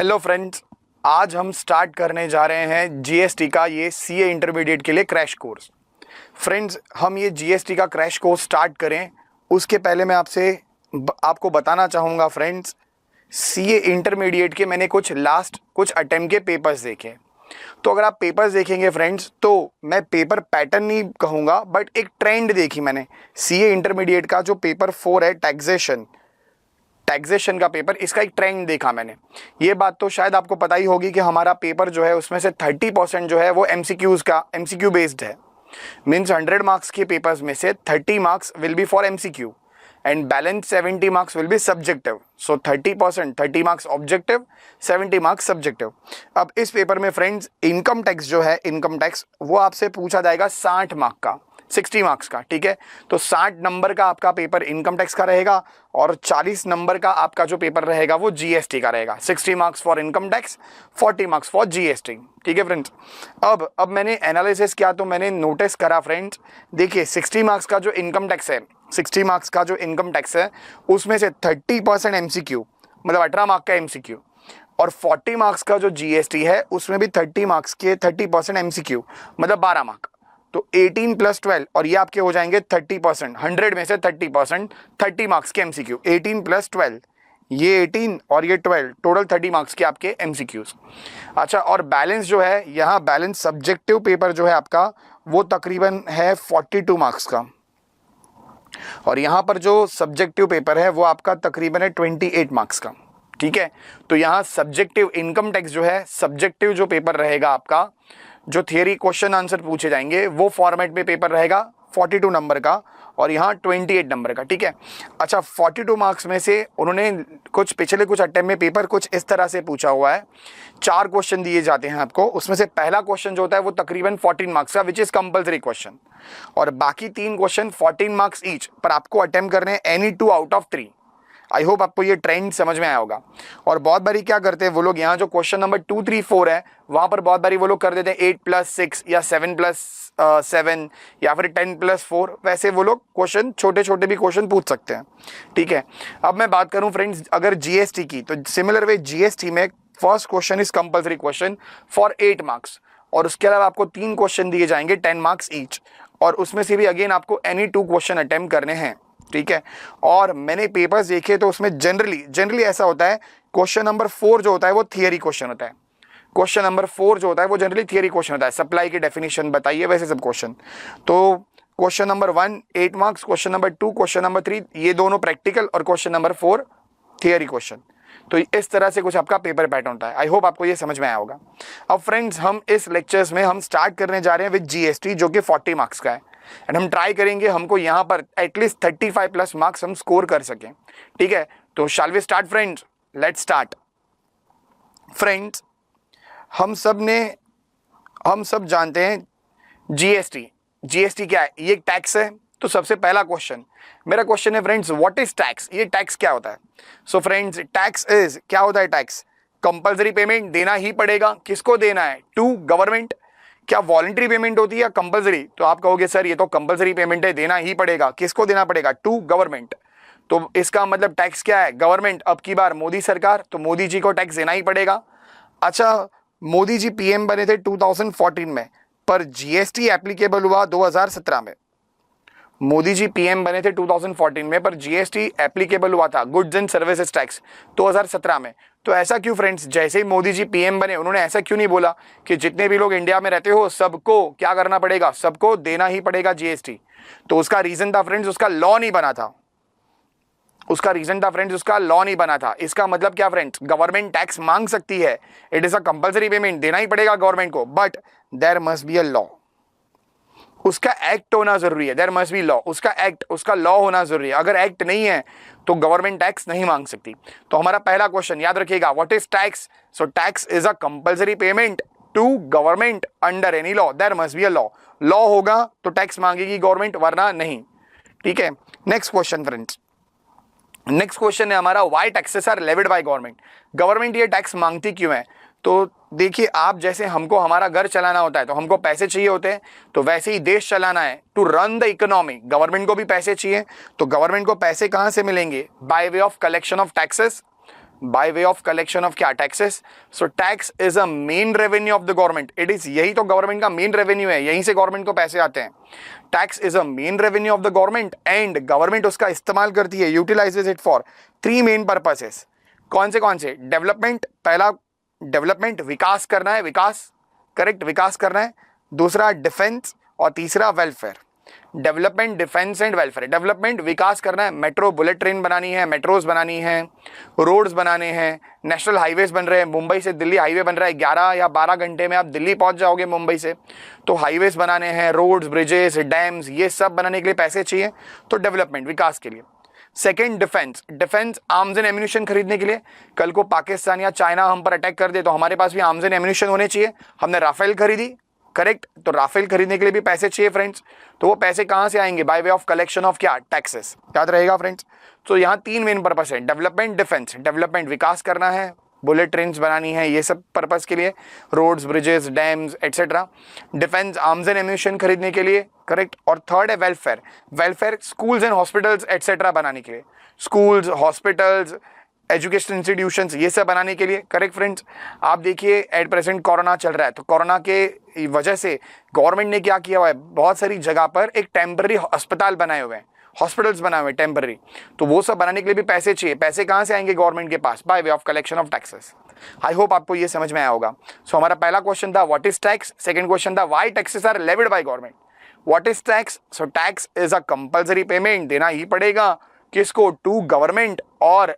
Hello friends, आज हम start करने जा रहे हैं जीएसटी का ये सीए इंटरमीडिएट के लिए क्रैश कोर्स। फ्रेंड्स, हम ये जीएसटी का क्रैश कोर्स स्टार्ट करें उसके पहले मैं आपको बताना चाहूँगा फ्रेंड्स, सीए इंटरमीडिएट के मैंने कुछ अटेम्प्ट के पेपर्स देखे। तो अगर आप पेपर्स देखेंगे फ्रेंड्स, तो मैं पेपर पैटर्न नहीं कहूँगा बट एक ट्रेंड देखी मैंने। सीए इंटरमीडिएट का जो पेपर 4 है टैक्सेशन का पेपर, इसका एक ट्रेंड देखा मैंने। ये बात तो शायद आपको पता ही होगी कि हमारा पेपर जो है उसमें से 30% जो है वो एमसीक्यू बेस्ड है। मीन्स 100 मार्क्स के पेपर्स में से 30 marks will be for MCQ and balance 70 marks will be subjective. So 30 marks objective, 70 marks subjective. अब इस पेपर में फ्रेंड्स इनकम टैक्स वो आपसे पूछा जाएगा 60 मार्क का, 60 मार्क्स का, ठीक है। तो 60 नंबर का आपका पेपर इनकम टैक्स का रहेगा और 40 नंबर का आपका जो पेपर रहेगा वो जीएसटी का रहेगा। 60 marks for income tax, 40 marks for GST, ठीक है फ्रेंड्स। अब मैंने एनालिसिस किया तो मैंने नोटिस करा फ्रेंड्स, देखिए 60 मार्क्स का जो इनकम टैक्स है उसमें से 30% एमसीक्यू, मतलब 18 मार्क का एमसीक्यू, और 40 मार्क्स का जो जीएसटी है उसमें भी 30 मार्क्स के 30% एमसीक्यू, मतलब 12 मार्क। तो 18 + 12 और ये आपके हो जाएंगे 30%, 100 में से 30%, 30 मार्क्स के एमसीक्यू। 18 + 12, ये 18 और ये 12, टोटल 30 मार्क्स के आपके एमसीक्यूज। अच्छा, और बैलेंस जो है यहाँ, बैलेंस सब्जेक्टिव पेपर जो है आपका वो तकरीबन है 42 मार्क्स का, और यहाँ पर जो सब्जेक्टिव पेपर है वो आपका तकरीबन है 28 मार्क्स का, ठीक है। तो यहाँ सब्जेक्टिव इनकम टैक्स जो है, सब्जेक्टिव जो पेपर रहेगा आपका, जो थियरी क्वेश्चन आंसर पूछे जाएंगे वो फॉर्मेट में पेपर रहेगा 42 नंबर का और यहाँ 28 नंबर का, ठीक है। अच्छा, 42 मार्क्स में से उन्होंने पिछले कुछ अटेम्प्ट में पेपर कुछ इस तरह से पूछा हुआ है। 4 क्वेश्चन दिए जाते हैं आपको, उसमें से पहला क्वेश्चन जो होता है वो तकरीबन 14 मार्क्स का, विच इज कंपल्सरी क्वेश्चन, और बाकी 3 क्वेश्चन 14 मार्क्स ईच, पर आपको अटेम्प्ट करने हैं any 2 out of 3। I hope आपको ये ट्रेंड समझ में आया होगा। और बहुत बारी क्या करते हैं वो लोग, यहाँ जो क्वेश्चन नंबर 2, 3, 4 है वहां पर बहुत बारी वो लोग कर देते हैं 8 + 6 या 7 + 7 या फिर 10 + 4, वैसे वो लोग क्वेश्चन छोटे भी क्वेश्चन पूछ सकते हैं, ठीक है। अब मैं बात करूं फ्रेंड्स अगर जीएसटी की, तो सिमिलर वे जीएसटी में first question is compulsory question for 8 marks, और उसके अलावा आपको 3 क्वेश्चन दिए जाएंगे 10 मार्क्स ईच, और उसमें से भी अगेन आपको एनी 2 क्वेश्चन अटेम्प्ट करने हैं, ठीक है। और मैंने पेपर्स देखे तो उसमें जनरली ऐसा होता है, क्वेश्चन नंबर 4 जो होता है वो थियरी क्वेश्चन होता है। क्वेश्चन नंबर 4 जो होता है वो जनरली थियरी क्वेश्चन होता है, सप्लाई की डेफिनेशन बताइए, वैसे सब क्वेश्चन। तो question number 1 8 marks, question number 2, question number 3 ये दोनों प्रैक्टिकल, और क्वेश्चन नंबर 4 थियरी क्वेश्चन। तो इस तरह से कुछ आपका पेपर पैटर्न होता है। आई होप आपको ये समझ में आया होगा। अब फ्रेंड्स, हम इस लेक्चर्स में हम स्टार्ट करने जा रहे हैं विद जीएसटी, जो कि 40 मार्क्स का है, एंड हम ट्राई करेंगे हमको यहाँ पर एटलीस्ट 35+ मार्क्स हम स्कोर कर सकें, ठीक है। तो shall we start friends? Let's start friends. हम सब जानते हैं जीएसटी क्या है, ये टैक्स है। तो सबसे पहला क्वेश्चन, मेरा क्वेश्चन है फ्रेंड्स, व्हाट इज टैक्स? ये टैक्स क्या होता है? सो फ्रेंड्स, टैक्स इज, क्या होता है टैक्स? कंपल्सरी पेमेंट, देना ही पड़ेगा। किसको देना है? To government. क्या वॉलंटरी पेमेंट होती है या कंपल्सरी? तो आप कहोगे सर ये तो कंपल्सरी पेमेंट है, देना ही पड़ेगा। किसको देना पड़ेगा? To government. तो इसका मतलब टैक्स क्या है? गवर्नमेंट, अब की बार मोदी सरकार, तो मोदी जी को टैक्स देना ही पड़ेगा। अच्छा, मोदी जी पीएम बने थे 2014 में, पर जीएसटी एप्लीकेबल हुआ 2017 में। मोदी जी पीएम बने थे 2014 में, पर जीएसटी एप्लीकेबल हुआ था, गुड्स एंड सर्विसेज टैक्स, 2017 में। तो ऐसा क्यों फ्रेंड्स? जैसे ही मोदी जी पीएम बने उन्होंने ऐसा क्यों नहीं बोला कि जितने भी लोग इंडिया में रहते हो सबको क्या करना पड़ेगा? सबको देना ही पड़ेगा जीएसटी। तो उसका रीजन था फ्रेंड्स, उसका लॉ नहीं बना था। उसका लॉ नहीं बना था। इसका मतलब क्या फ्रेंड्स? गवर्नमेंट टैक्स मांग सकती है, it is a compulsory payment, देना ही पड़ेगा गवर्नमेंट को, but there must be a law. उसका एक्ट होना जरूरी है, देयर मस्ट बी लॉ। उसका लॉ होना जरूरी है। अगर एक्ट नहीं है तो गवर्नमेंट टैक्स नहीं मांग सकती। तो हमारा पहला क्वेश्चन याद रखिएगा, what is tax? So tax is a compulsory payment to government under any law, there must be a law. Law होगा तो टैक्स मांगेगी गवर्नमेंट, वरना नहीं, ठीक है। Next question friends, next question है हमारा, why taxes are levied by government? Government ये टैक्स मांगती क्यों है? तो देखिए, आप जैसे हमको हमारा घर चलाना होता है तो हमको पैसे चाहिए होते हैं, तो वैसे ही देश चलाना है, to run the economy, government को भी पैसे चाहिए। तो गवर्नमेंट को पैसे कहां से मिलेंगे? By way of collection of taxes, by way of collection of क्या, taxes. So tax is a main revenue of the government. It is, यही तो गवर्नमेंट का मेन रेवेन्यू है, यहीं से गवर्नमेंट को पैसे आते हैं. Tax is a main revenue of the government and government उसका इस्तेमाल करती है, utilises it for 3 main purposes. कौन से? डेवलपमेंट. पहला डेवलपमेंट, विकास करना है, विकास, करेक्ट, विकास करना है. दूसरा डिफेंस और तीसरा welfare. Development, defence and welfare. Development, विकास करना है, मेट्रो, बुलेट ट्रेन बनानी है, मेट्रोज बनानी है, रोड्स बनाने हैं, नेशनल हाईवेज बन रहे हैं. मुंबई से दिल्ली हाईवे बन रहा है, 11 या 12 घंटे में आप दिल्ली पहुंच जाओगे मुंबई से. तो हाईवेज बनाने हैं, रोड्स, ब्रिजेस, डैम्स, ये सब बनाने के लिए पैसे चाहिए. तो डेवलपमेंट, विकास के लिए. Second defence. Defence, arms and ammunition खरीदने के लिए. कल को पाकिस्तान या चाइना हम पर अटैक कर दे तो हमारे पास भी आर्म्स एंड एम्यूनिशन होने चाहिए. हमने राफेल खरीदी, करेक्ट, तो राफेल खरीदने के लिए भी पैसे चाहिए फ्रेंड्स. तो वो पैसे कहां से आएंगे? Bye way of collection of क्या, टैक्सेस. याद रहेगा फ्रेंड्स. तो यहां 3 मेन पर्पस है, डेवलपमेंट, डिफेंस. डेवलपमेंट, विकास करना है, बुलेट ट्रेन बनानी है, ये सब पर्पस के लिए, roads, bridges, dams etcetera. Defence, arms and ammunition खरीदने के लिए, करेक्ट. और थर्ड है welfare. Welfare, schools and hospitals etcetera बनाने के लिए. स्कूल्स, हॉस्पिटल्स, एजुकेशन इंस्टीट्यूशंस, ये सब बनाने के लिए, करेक्ट फ्रेंड्स. आप देखिए एट प्रेजेंट कोरोना चल रहा है, तो कोरोना के वजह से गवर्नमेंट ने क्या किया हुआ है, बहुत सारी जगह पर एक टेम्पररी अस्पताल बनाए हुए हैं, हॉस्पिटल्स बनाए हुए हैं टेम्पररी. तो वो सब बनाने के लिए भी पैसे चाहिए. पैसे कहां से आएंगे? गवर्नमेंट के पास, by way of collection of taxes. I hope आपको ये समझ में आया होगा. सो हमारा पहला क्वेश्चन था what is tax. Second question था why taxes are levied by government. What is tax? So tax is a compulsory payment, देना ही पड़ेगा. किसको? To government. और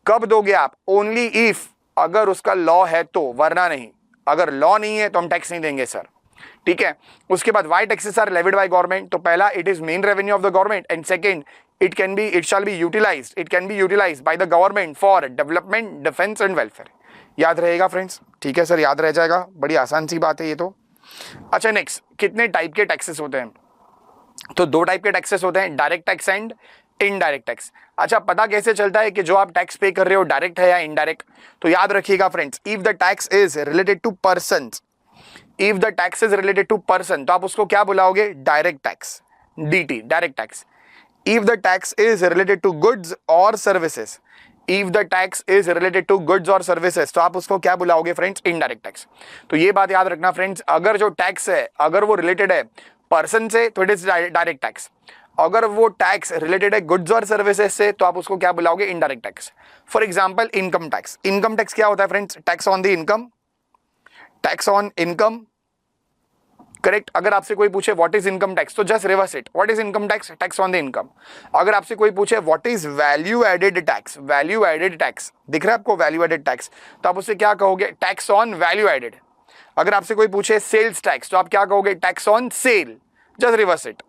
कब दोगे आप? ओनली इफ, अगर उसका लॉ है तो, वरना नहीं. अगर लॉ नहीं है तो हम टैक्स नहीं देंगे सर. ठीक है. उसके बाद why taxes are levied by government. तो पहला, it is main revenue of the government and second, it shall be utilized, it can be utilized by the government for development, defence and welfare. याद रहेगा friends. ठीक है sir, याद रह जाएगा, बड़ी आसान सी बात है ये तो. अच्छा नेक्स्ट, कितने टाइप के टैक्सेस होते हैं? तो 2 टाइप के टैक्सेस होते हैं, direct tax and indirect tax. अच्छा, पता कैसे चलता है कि जो आप टैक्स पे कर रहे हो डायरेक्ट है या इनडायरेक्ट? तो याद रखिएगा friends, if the tax is related to persons, if the tax is related to person, तो आप उसको क्या बुलाओगे? Direct tax, DT, direct tax. If the tax is related to goods और services, if the tax is related to goods और services, तो आप उसको क्या बुलाओगे फ्रेंड्स? Indirect tax. तो ये बात याद रखना फ्रेंड्स, अगर जो टैक्स है अगर वो रिलेटेड है पर्सन से तो इट इज डायरेक्ट टैक्स. अगर वो टैक्स रिलेटेड है गुड्स और सर्विसेज से तो आप उसको क्या बुलाओगे? Indirect tax. For example income tax. Income tax क्या होता है friends? Tax on the income, tax on income, correct. अगर आपसे कोई पूछे व्हाट इज इनकम टैक्स, तो just reverse it, what is income tax? Tax on the income. अगर आपसे कोई पूछे what is value added tax, value added tax, दिख रहा है आपको वैल्यू एडेड टैक्स, तो आप उससे क्या कहोगे? Tax on value added. अगर आपसे कोई पूछे सेल्स टैक्स, तो आप क्या कहोगे? Tax on sale, just reverse it.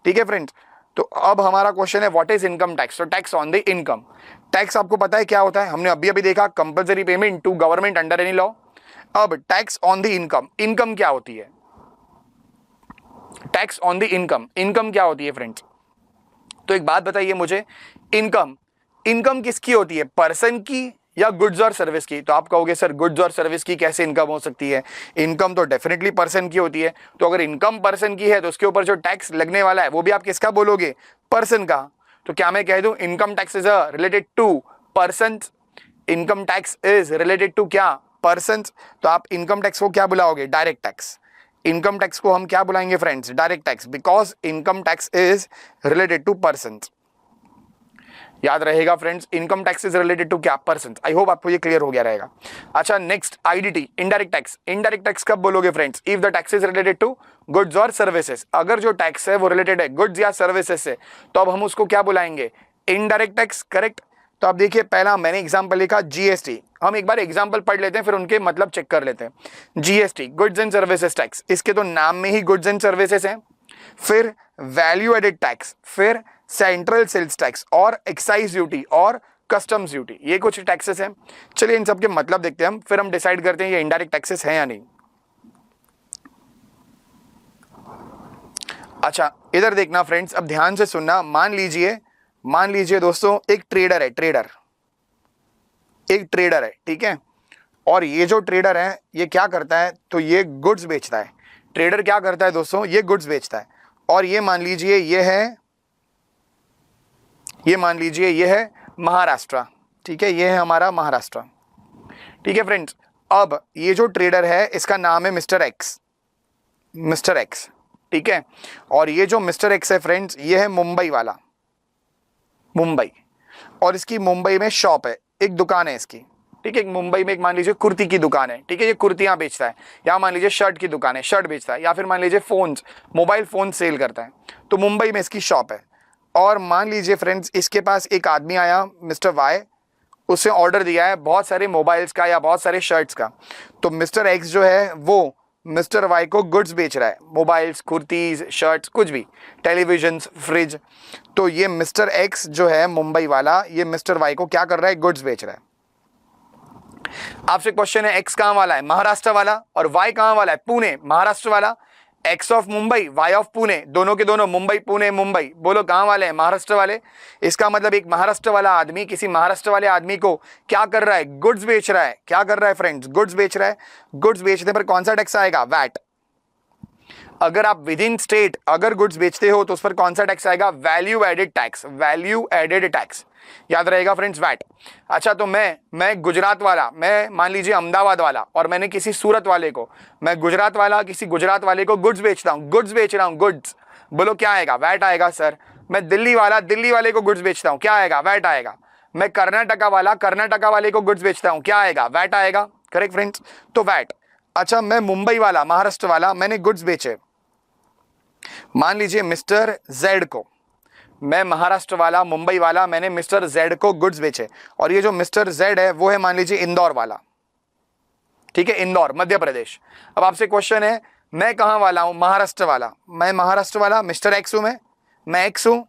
ठीक है फ्रेंड्स. तो अब हमारा क्वेश्चन है व्हाट इज इनकम टैक्स. तो tax on the income. Tax आपको पता है क्या होता है? हमने अभी अभी देखा, compulsory payment to government under any law. अब tax on the income, income क्या होती है? Tax on the income, income क्या होती है फ्रेंड्स? तो एक बात बताइए मुझे, इनकम, इनकम किसकी होती है? पर्सन की या गुड्स और सर्विस की? तो आप कहोगे सर गुड्स और सर्विस की कैसे इनकम हो सकती है? इनकम तो डेफिनेटली पर्सन की होती है. तो अगर इनकम पर्सन की है तो उसके ऊपर जो टैक्स लगने वाला है वो भी आप किसका बोलोगे? पर्सन का. तो क्या मैं कह दूं income tax is related to person? Income tax is related to क्या? पर्सन. तो आप इनकम टैक्स को क्या बुलाओगे? Direct tax. इनकम टैक्स को हम क्या बुलाएंगे friends? Direct tax, because income tax is related to person. याद रहेगा friends, income tax is related to क्या? पर्सन. आई होप आपको ये क्लियर हो गया रहेगा. अच्छा next, IDT, indirect tax. Indirect tax कब बोलोगे friends? If the tax is related to goods और सर्विसेज. अगर जो टैक्स है वो रिलेटेड है गुड्स या सर्विसेज से, तो अब हम उसको क्या बुलाएंगे? Indirect tax, correct. तो आप देखिए, पहला मैंने एग्जांपल लिखा जीएसटी. हम एक बार एग्जांपल पढ़ लेते हैं, फिर उनके मतलब चेक कर लेते हैं. GST, goods and services tax, इसके तो नाम में ही गुड्स एंड सर्विसेज हैं. फिर वैल्यू एडेड टैक्स, फिर सेंट्रल सेल्स टैक्स और एक्साइज ड्यूटी और कस्टम्स ड्यूटी, ये कुछ टैक्सेस हैं. चलिए इन सब के मतलब देखते हैं हम, फिर हम डिसाइड करते हैं ये इनडायरेक्ट टैक्सेस हैं या नहीं. अच्छा इधर देखना फ्रेंड्स, अब ध्यान से सुनना. मान लीजिए दोस्तों, एक ट्रेडर है, एक ट्रेडर है, ठीक है. और ये जो ट्रेडर है ये क्या करता है? तो ये गुड्स बेचता है. ट्रेडर क्या करता है दोस्तों? ये गुड्स बेचता है. और ये मान लीजिए ये है महाराष्ट्र, ठीक है, ये है हमारा महाराष्ट्र। ठीक है फ्रेंड्स, अब ये जो ट्रेडर है इसका नाम है मिस्टर एक्स, मिस्टर एक्स। ठीक है, और ये जो मिस्टर एक्स है फ्रेंड्स, ये है मुंबई वाला, मुंबई, और इसकी मुंबई में शॉप है, एक दुकान है इसकी। ठीक है, मुंबई में एक मान लीजिए कुर्ती की दुकान है। ठीक है, ये कुर्तियां बेचता है, या मान लीजिए शर्ट की दुकान है, शर्ट बेचता है, या फिर मान लीजिए फोन्स, मोबाइल फोन सेल करता है, तो मुंबई में इसकी शॉप है। और मान लीजिए फ्रेंड्स, इसके पास एक आदमी आया मिस्टर वाई, उसने ऑर्डर दिया है बहुत सारे मोबाइल्स का या बहुत सारे शर्ट्स का, तो मिस्टर एक्स जो है वो मिस्टर वाई को गुड्स बेच रहा है, मोबाइल्स, कुर्तीज, शर्ट्स, कुछ भी, टेलीविजन, फ्रिज। तो ये मिस्टर एक्स जो है मुंबई वाला, ये मिस्टर वाई को क्या कर रहा है, गुड्स बेच रहा है। आपसे क्वेश्चन है, एक्स कहां वाला है, महाराष्ट्र वाला, और वाई कहां वाला है, पुणे, महाराष्ट्र वाला। X of Mumbai, Y of Pune, दोनों के दोनों मुंबई पुणे मुंबई, बोलो कहां वाले हैं, महाराष्ट्र वाले। इसका मतलब एक महाराष्ट्र वाला आदमी किसी महाराष्ट्र वाले आदमी को क्या कर रहा है, गुड्स बेच रहा है। क्या कर रहा है फ्रेंड्स, गुड्स बेच रहा है। गुड्स बेचने पर कौन सा टैक्स आएगा, वैट। अगर आप विद इन स्टेट अगर गुड्स बेचते हो तो उस पर कौन सा टैक्स आएगा, value added tax, value added tax, याद रहेगा फ्रेंड्स, वैट। अच्छा, तो मैं गुजरात वाला, मैं मान लीजिए अहमदाबाद वाला, और मैंने किसी सूरत वाले को, मैं गुजरात वाला किसी गुजरात वाले को गुड्स बेचता हूं, गुड्स बेच रहा हूं, गुड्स, बोलो क्या आएगा, वैट आएगा सर। मैं दिल्ली वाला दिल्ली वाले को गुड्स बेचता हूं, क्या आएगा, वैट आएगा। मैं कर्नाटका वाला कर्नाटका वाले को गुड्स बेचता हूं, क्या आएगा, वैट आएगा। करेक्ट फ्रेंड्स, तो वैट। अच्छा, मैं मुंबई वाला महाराष्ट्र वाला, मैंने गुड्स बेचे, मान लीजिए मिस्टर जेड को, मैं महाराष्ट्र वाला मुंबई वाला, मैंने मिस्टर जेड को गुड्स बेचे, और ये जो मिस्टर जेड है वो है मान लीजिए इंदौर वाला। ठीक है, इंदौर मध्य प्रदेश। अब आपसे क्वेश्चन है, मैं कहां वाला हूं, महाराष्ट्र वाला, मैं महाराष्ट्र वाला, मिस्टर एक्स हूं, मैं एक्स हूं,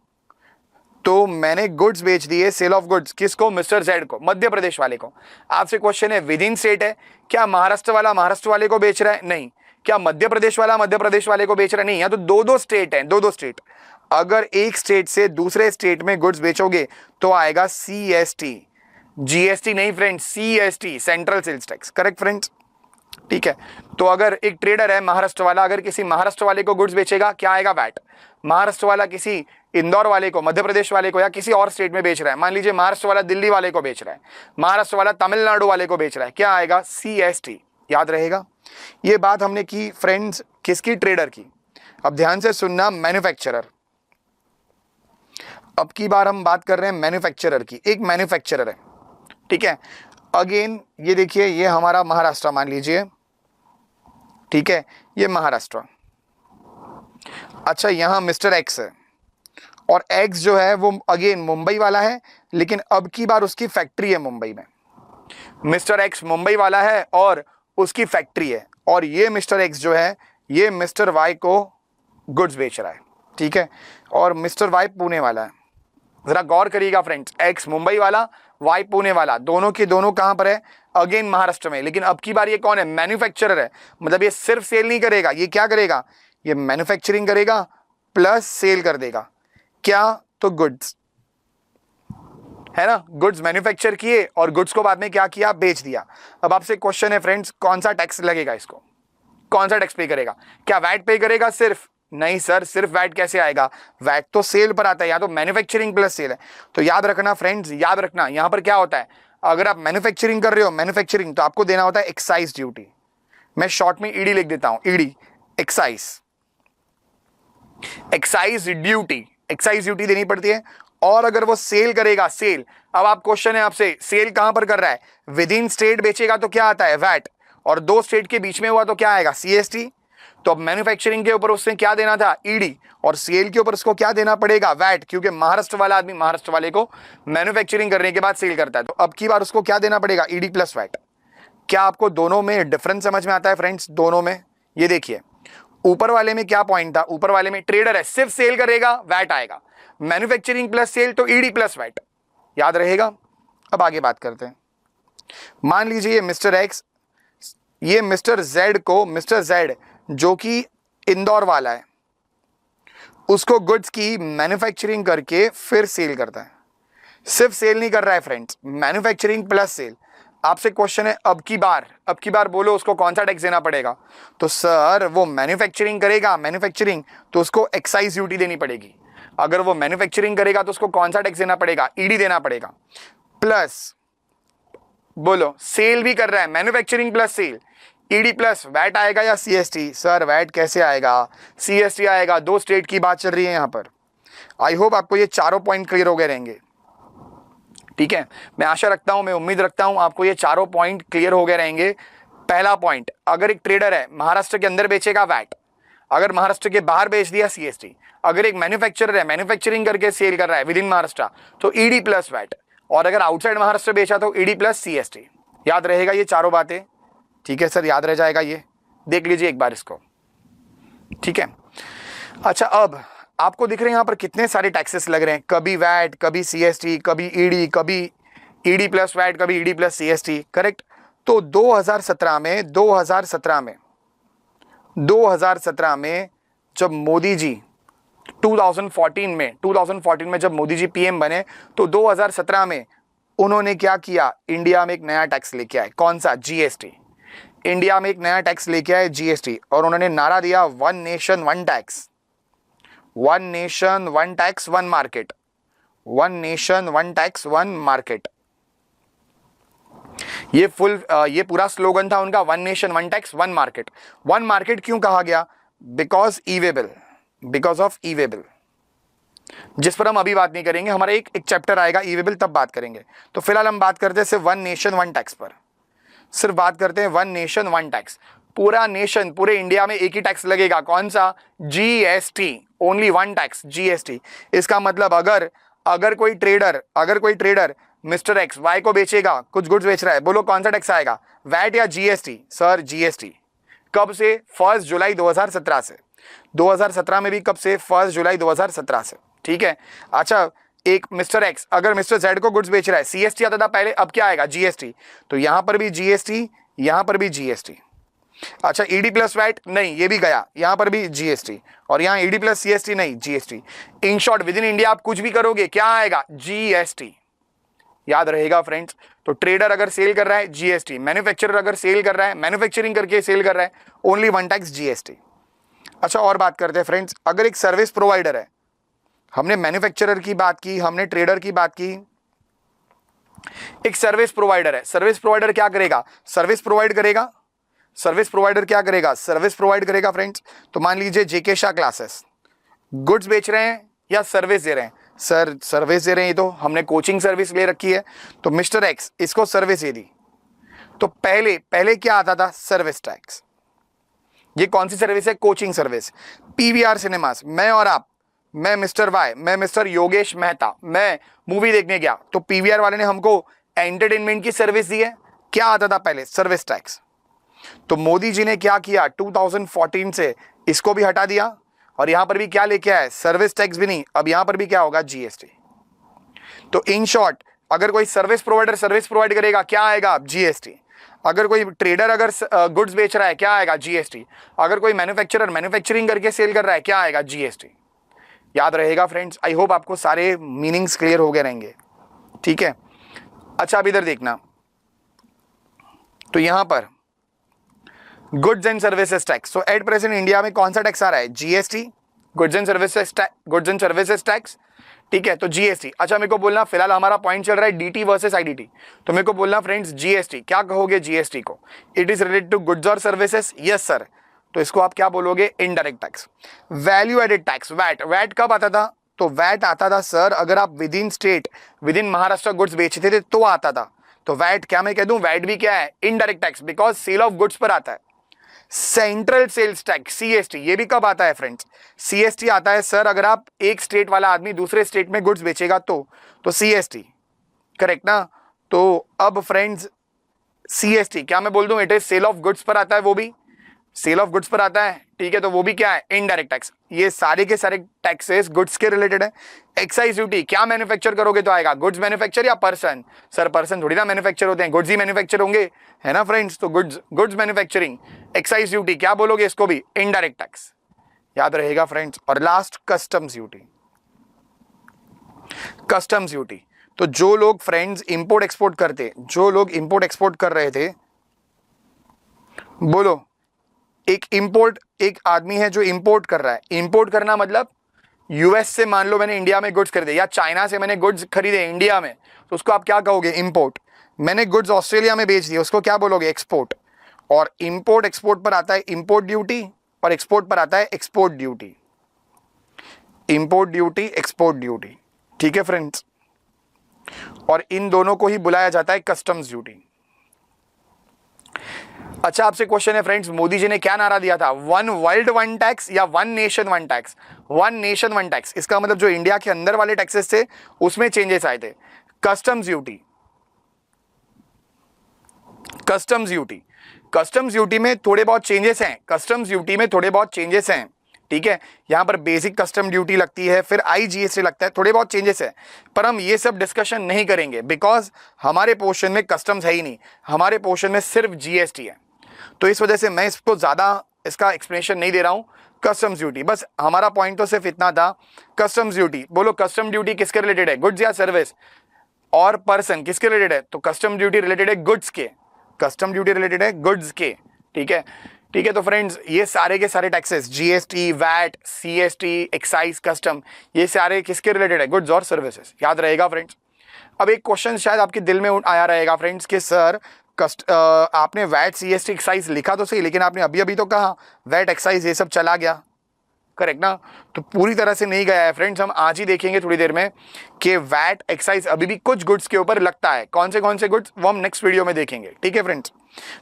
तो मैंने गुड्स बेच दिए, सेल ऑफ गुड्स, किसको, मिस्टर जेड को, मध्य प्रदेश वाले को। आपसे क्वेश्चन है, विद इन स्टेट है, क्या महाराष्ट्र वाला महाराष्ट्र वाले को बेच रहा है, नहीं। क्या मध्य प्रदेश वाला मध्य प्रदेश वाले को बेच रहा है, नहीं। यहाँ तो दो दो स्टेट हैं, दो दो स्टेट। अगर एक स्टेट से दूसरे स्टेट में गुड्स बेचोगे तो आएगा CST, GST नहीं friends, CST, central sales tax. Correct friends, ठीक है। तो अगर एक ट्रेडर है महाराष्ट्र वाला, अगर किसी महाराष्ट्र वाले को गुड्स बेचेगा, क्या आएगा, वैट। महाराष्ट्र वाला किसी इंदौर वाले को, मध्य प्रदेश वाले को, या किसी और स्टेट में बेच रहा है, मान लीजिए महाराष्ट्र वाला दिल्ली वाले को बेच रहा है, महाराष्ट्र वाला तमिलनाडु वाले को बेच रहा है, क्या आएगा, CST। याद रहेगा। ये बात हमने की फ्रेंड्स किसकी, ट्रेडर की। अब ध्यान से सुनना, मैन्युफैक्चरर। अब की बार हम बात कर रहे हैं मैन्युफैक्चरर की। एक मैन्युफैक्चरर है, ठीक है। अगेन ये देखिए, ये हमारा महाराष्ट्र मान लीजिए, ठीक है, ये महाराष्ट्र। अच्छा, यहां मिस्टर एक्स है, और एक्स जो है वो अगेन मुंबई वाला है, लेकिन अब की बार उसकी फैक्ट्री है मुंबई में। मिस्टर एक्स मुंबई वाला है और उसकी फैक्ट्री है, और ये मिस्टर एक्स जो है ये मिस्टर वाई को गुड्स बेच रहा है, ठीक है। और मिस्टर वाई पुणे वाला है। जरा गौर करिएगा फ्रेंड्स, एक्स मुंबई वाला, वाई पुणे वाला, दोनों के दोनों कहां पर है, अगेन महाराष्ट्र में। लेकिन अब की बार ये कौन है, मैन्युफैक्चरर है। मतलब ये सिर्फ सेल नहीं करेगा, ये क्या करेगा, ये मैन्युफैक्चरिंग करेगा प्लस सेल कर देगा। क्या, तो गुड्स, है ना, गुड्स मैन्युफैक्चर किए और गुड्स को बाद में क्या किया, बेच दिया। अब आपसे क्वेश्चन है फ्रेंड्स, कौन सा टैक्स लगेगा इसको, कौन सा टैक्स पे करेगा, क्या वैट पे करेगा सिर्फ, नहीं सर, सिर्फ वैट कैसे आएगा, वैट तो सेल पर आता है, या तो मैन्युफैक्चरिंग प्लस सेल है। तो याद रखना फ्रेंड्स, याद रखना, यहां पर क्या होता है, अगर आप मैन्युफैक्चरिंग कर रहे हो, मैन्युफैक्चरिंग, तो आपको देना होता है एक्साइज ड्यूटी। मैं शॉर्ट में ईडी लिख देता हूं, ED, excise, excise duty, excise duty देनी पड़ती है। और अगर वो सेल करेगा, सेल, अब आप क्वेश्चन है आपसे, सेल कहां पर कर रहा है, विद इन स्टेट बेचेगा तो क्या आता है, वैट, और दो स्टेट के बीच में हुआ तो क्या आएगा, CST। तो अब मैन्युफैक्चरिंग के ऊपर उसने क्या देना था, ईडी, और सेल के ऊपर उसको क्या देना पड़ेगा, वैट, क्योंकि महाराष्ट्र वाला आदमी महाराष्ट्र वाले को मैन्युफैक्चरिंग करने के बाद सेल करता है। तो अब की बार उसको क्या देना पड़ेगा, ईडी प्लस वैट। क्या आपको दोनों में डिफरेंस समझ में आता है फ्रेंड्स, दोनों में। ये देखिए, ऊपर वाले में क्या पॉइंट था, ऊपर वाले में ट्रेडर है, सिर्फ सेल करेगा, वैट आएगा, मैन्युफैक्चरिंग प्लस सेल तो ईडी प्लस वैट, याद रहेगा। अब आगे बात करते हैं। मान लीजिए ये मिस्टर एक्स, ये मिस्टर जेड को, मिस्टर जेड जो कि इंदौर वाला है, उसको गुड्स की मैन्युफैक्चरिंग करके फिर सेल करता है। सिर्फ सेल नहीं कर रहा है फ्रेंड्स, मैन्युफैक्चरिंग प्लस सेल। आपसे क्वेश्चन है, अब की बार बोलो उसको कौन सा टैक्स देना पड़ेगा, तो सर वो मैन्युफैक्चरिंग करेगा, मैन्युफैक्चरिंग, तो उसको एक्साइज ड्यूटी देनी पड़ेगी। अगर वो मैन्युफैक्चरिंग करेगा तो उसको कौन सा टैक्स देना पड़ेगा, ईडी देना पड़ेगा, प्लस बोलो, सेल भी कर रहा है, manufacturing plus sale, ED plus VAT आएगा या सीएसटी? सर वैट कैसे आएगा, सीएसटी आएगा। दो स्टेट की बात चल रही है यहाँ पर। आई होप आपको ये चारों पॉइंट क्लियर हो गए रहेंगे, ठीक है। मैं आशा रखता हूं, मैं उम्मीद रखता हूं आपको ये चारों पॉइंट क्लियर हो गए रहेंगे। पहला पॉइंट, अगर एक ट्रेडर है महाराष्ट्र के अंदर बेचेगा वैट, अगर महाराष्ट्र के बाहर बेच दिया सीएसटी, अगर एक मैन्युफैक्चरर है मैन्युफैक्चरिंग करके सेल कर रहा है विद इन महाराष्ट्र तो ईडी प्लस वैट, और अगर आउटसाइड महाराष्ट्र बेचा तो ईडी प्लस सीएसटी। याद रहेगा ये चारों बातें? ठीक है सर, याद रह जाएगा, ये देख लीजिए एक बार इसको, ठीक है। अच्छा, अब आपको दिख रहे हैं यहां पर कितने सारे टैक्सेस लग रहे हैं, कभी वैट, कभी सीएसटी, कभी ईडी, कभी ईडी प्लस वैट, कभी ईडी प्लस सीएसटी, करेक्ट। तो 2017 में जब मोदी जी 2014 में जब मोदी जी पीएम बने तो 2017 में उन्होंने क्या किया, इंडिया में एक नया टैक्स लेके आए। कौन सा? जीएसटी। इंडिया में एक नया टैक्स लेके आए जीएसटी, और उन्होंने नारा दिया one nation one tax, one nation one tax one market, one nation one tax one market. ये पूरा स्लोगन था उनका, one nation one tax one market. One market क्यों कहा गया? Because of E way bill, जिस पर हम अभी बात नहीं करेंगे, हमारा एक चैप्टर आएगा ई वे बिल, तब बात करेंगे। तो फिलहाल हम बात करते हैं सिर्फ वन नेशन वन टैक्स पर, सिर्फ बात करते हैं वन नेशन वन टैक्स। पूरा नेशन, पूरे इंडिया में एक ही टैक्स लगेगा। कौन सा? GST, only one tax, GST. इसका मतलब अगर कोई ट्रेडर मिस्टर एक्स वाई को बेचेगा, कुछ गुड्स बेच रहा है, बोलो कौन सा टैक्स आएगा, वैट या जीएसटी? Sir GST. कब से? 1 जुलाई 2017 से। 2017 में भी कब से? 1 जुलाई 2017 से, ठीक है। अच्छा, एक मिस्टर एक्स अगर मिस्टर जेड को गुड्स बेच रहा है, सीएसटी आता था पहले, अब क्या आएगा? जीएसटी। तो यहां पर भी जीएसटी, यहां पर भी जीएसटी। अच्छा, ईडी प्लस वैट नहीं, ये भी गया, यहां पर भी जीएसटी, और यहां ईडी प्लस सीएसटी नहीं, GST. In short, with in India आप कुछ भी करोगे, क्या आएगा? जीएसटी। याद रहेगा फ्रेंड्स। तो ट्रेडर अगर सेल कर रहा है, जीएसटी। मैन्युफैक्चरर अगर सेल कर रहा है, मैन्युफैक्चरिंग करके सेल कर रहा है, ओनली वन टैक्स, जीएसटी। अच्छा, और बात करते हैं फ्रेंड्स, अगर एक सर्विस प्रोवाइडर है, हमने मैन्युफैक्चरर की बात की, हमने ट्रेडर की बात की, एक सर्विस प्रोवाइडर है, सर्विस प्रोवाइडर क्या करेगा? सर्विस प्रोवाइड करेगा। सर्विस प्रोवाइडर क्या करेगा? सर्विस प्रोवाइड करेगा फ्रेंड्स। तो मान लीजिए जेके शाह क्लासेस गुड्स बेच रहे हैं या सर्विस दे रहे हैं? सर सर्विस दे रहे हैं, ये तो हमने कोचिंग सर्विस ले रखी है। तो मिस्टर एक्स इसको सर्विस दे दी, तो पहले क्या आता था? Service tax. ये कौन सी सर्विस है? Coaching service. पीवीआर सिनेमास, मैं और आप, मैं मिस्टर वाई, मैं मिस्टर योगेश मेहता, मैं मूवी देखने गया, तो पीवीआर वाले ने हमको एंटरटेनमेंट की सर्विस दी है। क्या आता था पहले? Service tax. तो मोदी जी ने क्या किया? 2014 से इसको भी हटा दिया, और यहां पर भी क्या लेके आए? सर्विस टैक्स भी नहीं, अब यहां पर भी क्या होगा? जीएसटी। तो इन शॉर्ट, अगर कोई सर्विस प्रोवाइडर सर्विस प्रोवाइड करेगा, क्या आएगा? जीएसटी। अगर कोई ट्रेडर अगर गुड्स बेच रहा है, क्या आएगा? जीएसटी। अगर कोई मैन्युफैक्चरर मैन्युफैक्चरिंग करके सेल कर रहा है, क्या आएगा? जीएसटी। याद रहेगा फ्रेंड्स। आई होप आपको सारे मीनिंग्स क्लियर हो गए रहेंगे, ठीक है। अच्छा, अब इधर देखना, तो यहां पर goods and services tax. So at present India में कौन सा टैक्स आ रहा है? GST, goods and services tax, ठीक है। तो जीएसटी। अच्छा, मेरे को बोलना, फिलहाल हमारा पॉइंट चल रहा है डीटी वर्सेस आईडीटी, तो मेरे को बोलना फ्रेंड्स जीएसटी क्या कहोगे? जीएसटी को it is related to goods और सर्विसेज। Yes sir. तो इसको आप क्या बोलोगे? Indirect tax. Value added tax, VAT. VAT कब आता था? तो वैट आता था सर अगर आप within state, with in Maharashtra goods बेचते थे तो आता था। तो वैट क्या मैं कह दूं? वैट भी क्या है? Indirect tax, because sale of goods पर आता है। सेंट्रल सेल्स टैक्स, सीएसटी, ये भी कब आता है फ्रेंड्स? सीएसटी आता है सर अगर आप एक स्टेट वाला आदमी दूसरे स्टेट में गुड्स बेचेगा तो सीएसटी, करेक्ट ना। तो अब फ्रेंड्स सीएसटी क्या मैं बोल दूं? It is sale of goods पर आता है, वो भी सेल ऑफ गुड्स पर आता है, ठीक है। तो वो भी क्या है? Indirect tax. ये सारे के सारे टैक्सेस गुड्स के रिलेटेड है। एक्साइज ड्यूटी, क्या मैन्युफैक्चर करोगे तो आएगा? गुड्स मैन्युफैक्चर या पर्सन? सर पर्सन थोड़ी ना मैन्युफैक्चर होते हैं, गुड्स ही मैन्युफैक्चर होंगे, है ना फ्रेंड्स। तो गुड्स मैन्युफैक्चरिंग, एक्साइज ड्यूटी क्या बोलोगे इसको भी? Indirect tax. याद रहेगा फ्रेंड्स। और last customs duty. Customs duty, तो जो लोग फ्रेंड्स इंपोर्ट एक्सपोर्ट करते, जो लोग इंपोर्ट एक्सपोर्ट कर रहे थे, बोलो एक आदमी है जो इंपोर्ट कर रहा है। इंपोर्ट करना मतलब यूएस से मान लो मैंने इंडिया में गुड्स खरीदे, या चाइना से मैंने गुड्स खरीदे इंडिया में, तो उसको आप क्या कहोगे? इंपोर्ट। मैंने गुड्स ऑस्ट्रेलिया में बेच दिए, उसको क्या बोलोगे? एक्सपोर्ट। और इंपोर्ट एक्सपोर्ट पर आता है इंपोर्ट ड्यूटी, और एक्सपोर्ट पर आता है export duty. Import duty, export duty, ठीक है फ्रेंड्स। और इन दोनों को ही बुलाया जाता है कस्टम्स ड्यूटी। अच्छा, आपसे क्वेश्चन है फ्रेंड्स, मोदी जी ने क्या नारा दिया था? वन वर्ल्ड वन टैक्स या one nation one tax? One nation one tax, इसका मतलब जो इंडिया के अंदर वाले टैक्सेस थे उसमें चेंजेस आए थे। Customs duty, customs duty, customs duty में थोड़े बहुत चेंजेस हैं, कस्टम्स ड्यूटी में थोड़े बहुत चेंजेस हैं, ठीक है। यहां पर बेसिक कस्टम ड्यूटी लगती है, फिर आईजीएसटी लगता है, थोड़े बहुत चेंजेस है, पर हम ये सब डिस्कशन नहीं करेंगे बिकॉज हमारे पोर्शन में कस्टम्स है ही नहीं, हमारे पोर्शन में सिर्फ जीएसटी है। तो इस वजह से मैं इसको ज्यादा इसका एक्सप्लेनेशन नहीं दे रहा हूं। कस्टम्स ड्यूटी, बस हमारा पॉइंट तो सिर्फ इतना था। कस्टम्स ड्यूटी, बोलो कस्टम ड्यूटी किसके रिलेटेड है? गुड्स या सर्विस? और पर्सन किसके रिलेटेड है? तो कस्टम ड्यूटी रिलेटेड है गुड्स के, कस्टम ड्यूटी रिलेटेड है गुड्स के, ठीक है। ठीक है, तो फ्रेंड्स ये सारे के सारे taxes, GST, VAT, CST, excise, custom, ये सारे किसके रिलेटेड है? गुड्स और सर्विसेज। याद रहेगा फ्रेंड्स। अब एक क्वेश्चन शायद आपके दिल में आया रहेगा फ्रेंड्स कि सर आपने वैट, सीएसटी, एक्साइज लिखा तो सही, लेकिन आपने अभी अभी तो कहा वैट, एक्साइज ये सब चला गया, करेक्ट ना? तो पूरी तरह से नहीं गया है फ्रेंड्स। हम आज ही देखेंगे थोड़ी देर में कि वैट, एक्साइज अभी भी कुछ गुड्स के ऊपर लगता है। कौन से गुड्स, वो हम नेक्स्ट वीडियो में देखेंगे, ठीक है फ्रेंड्स।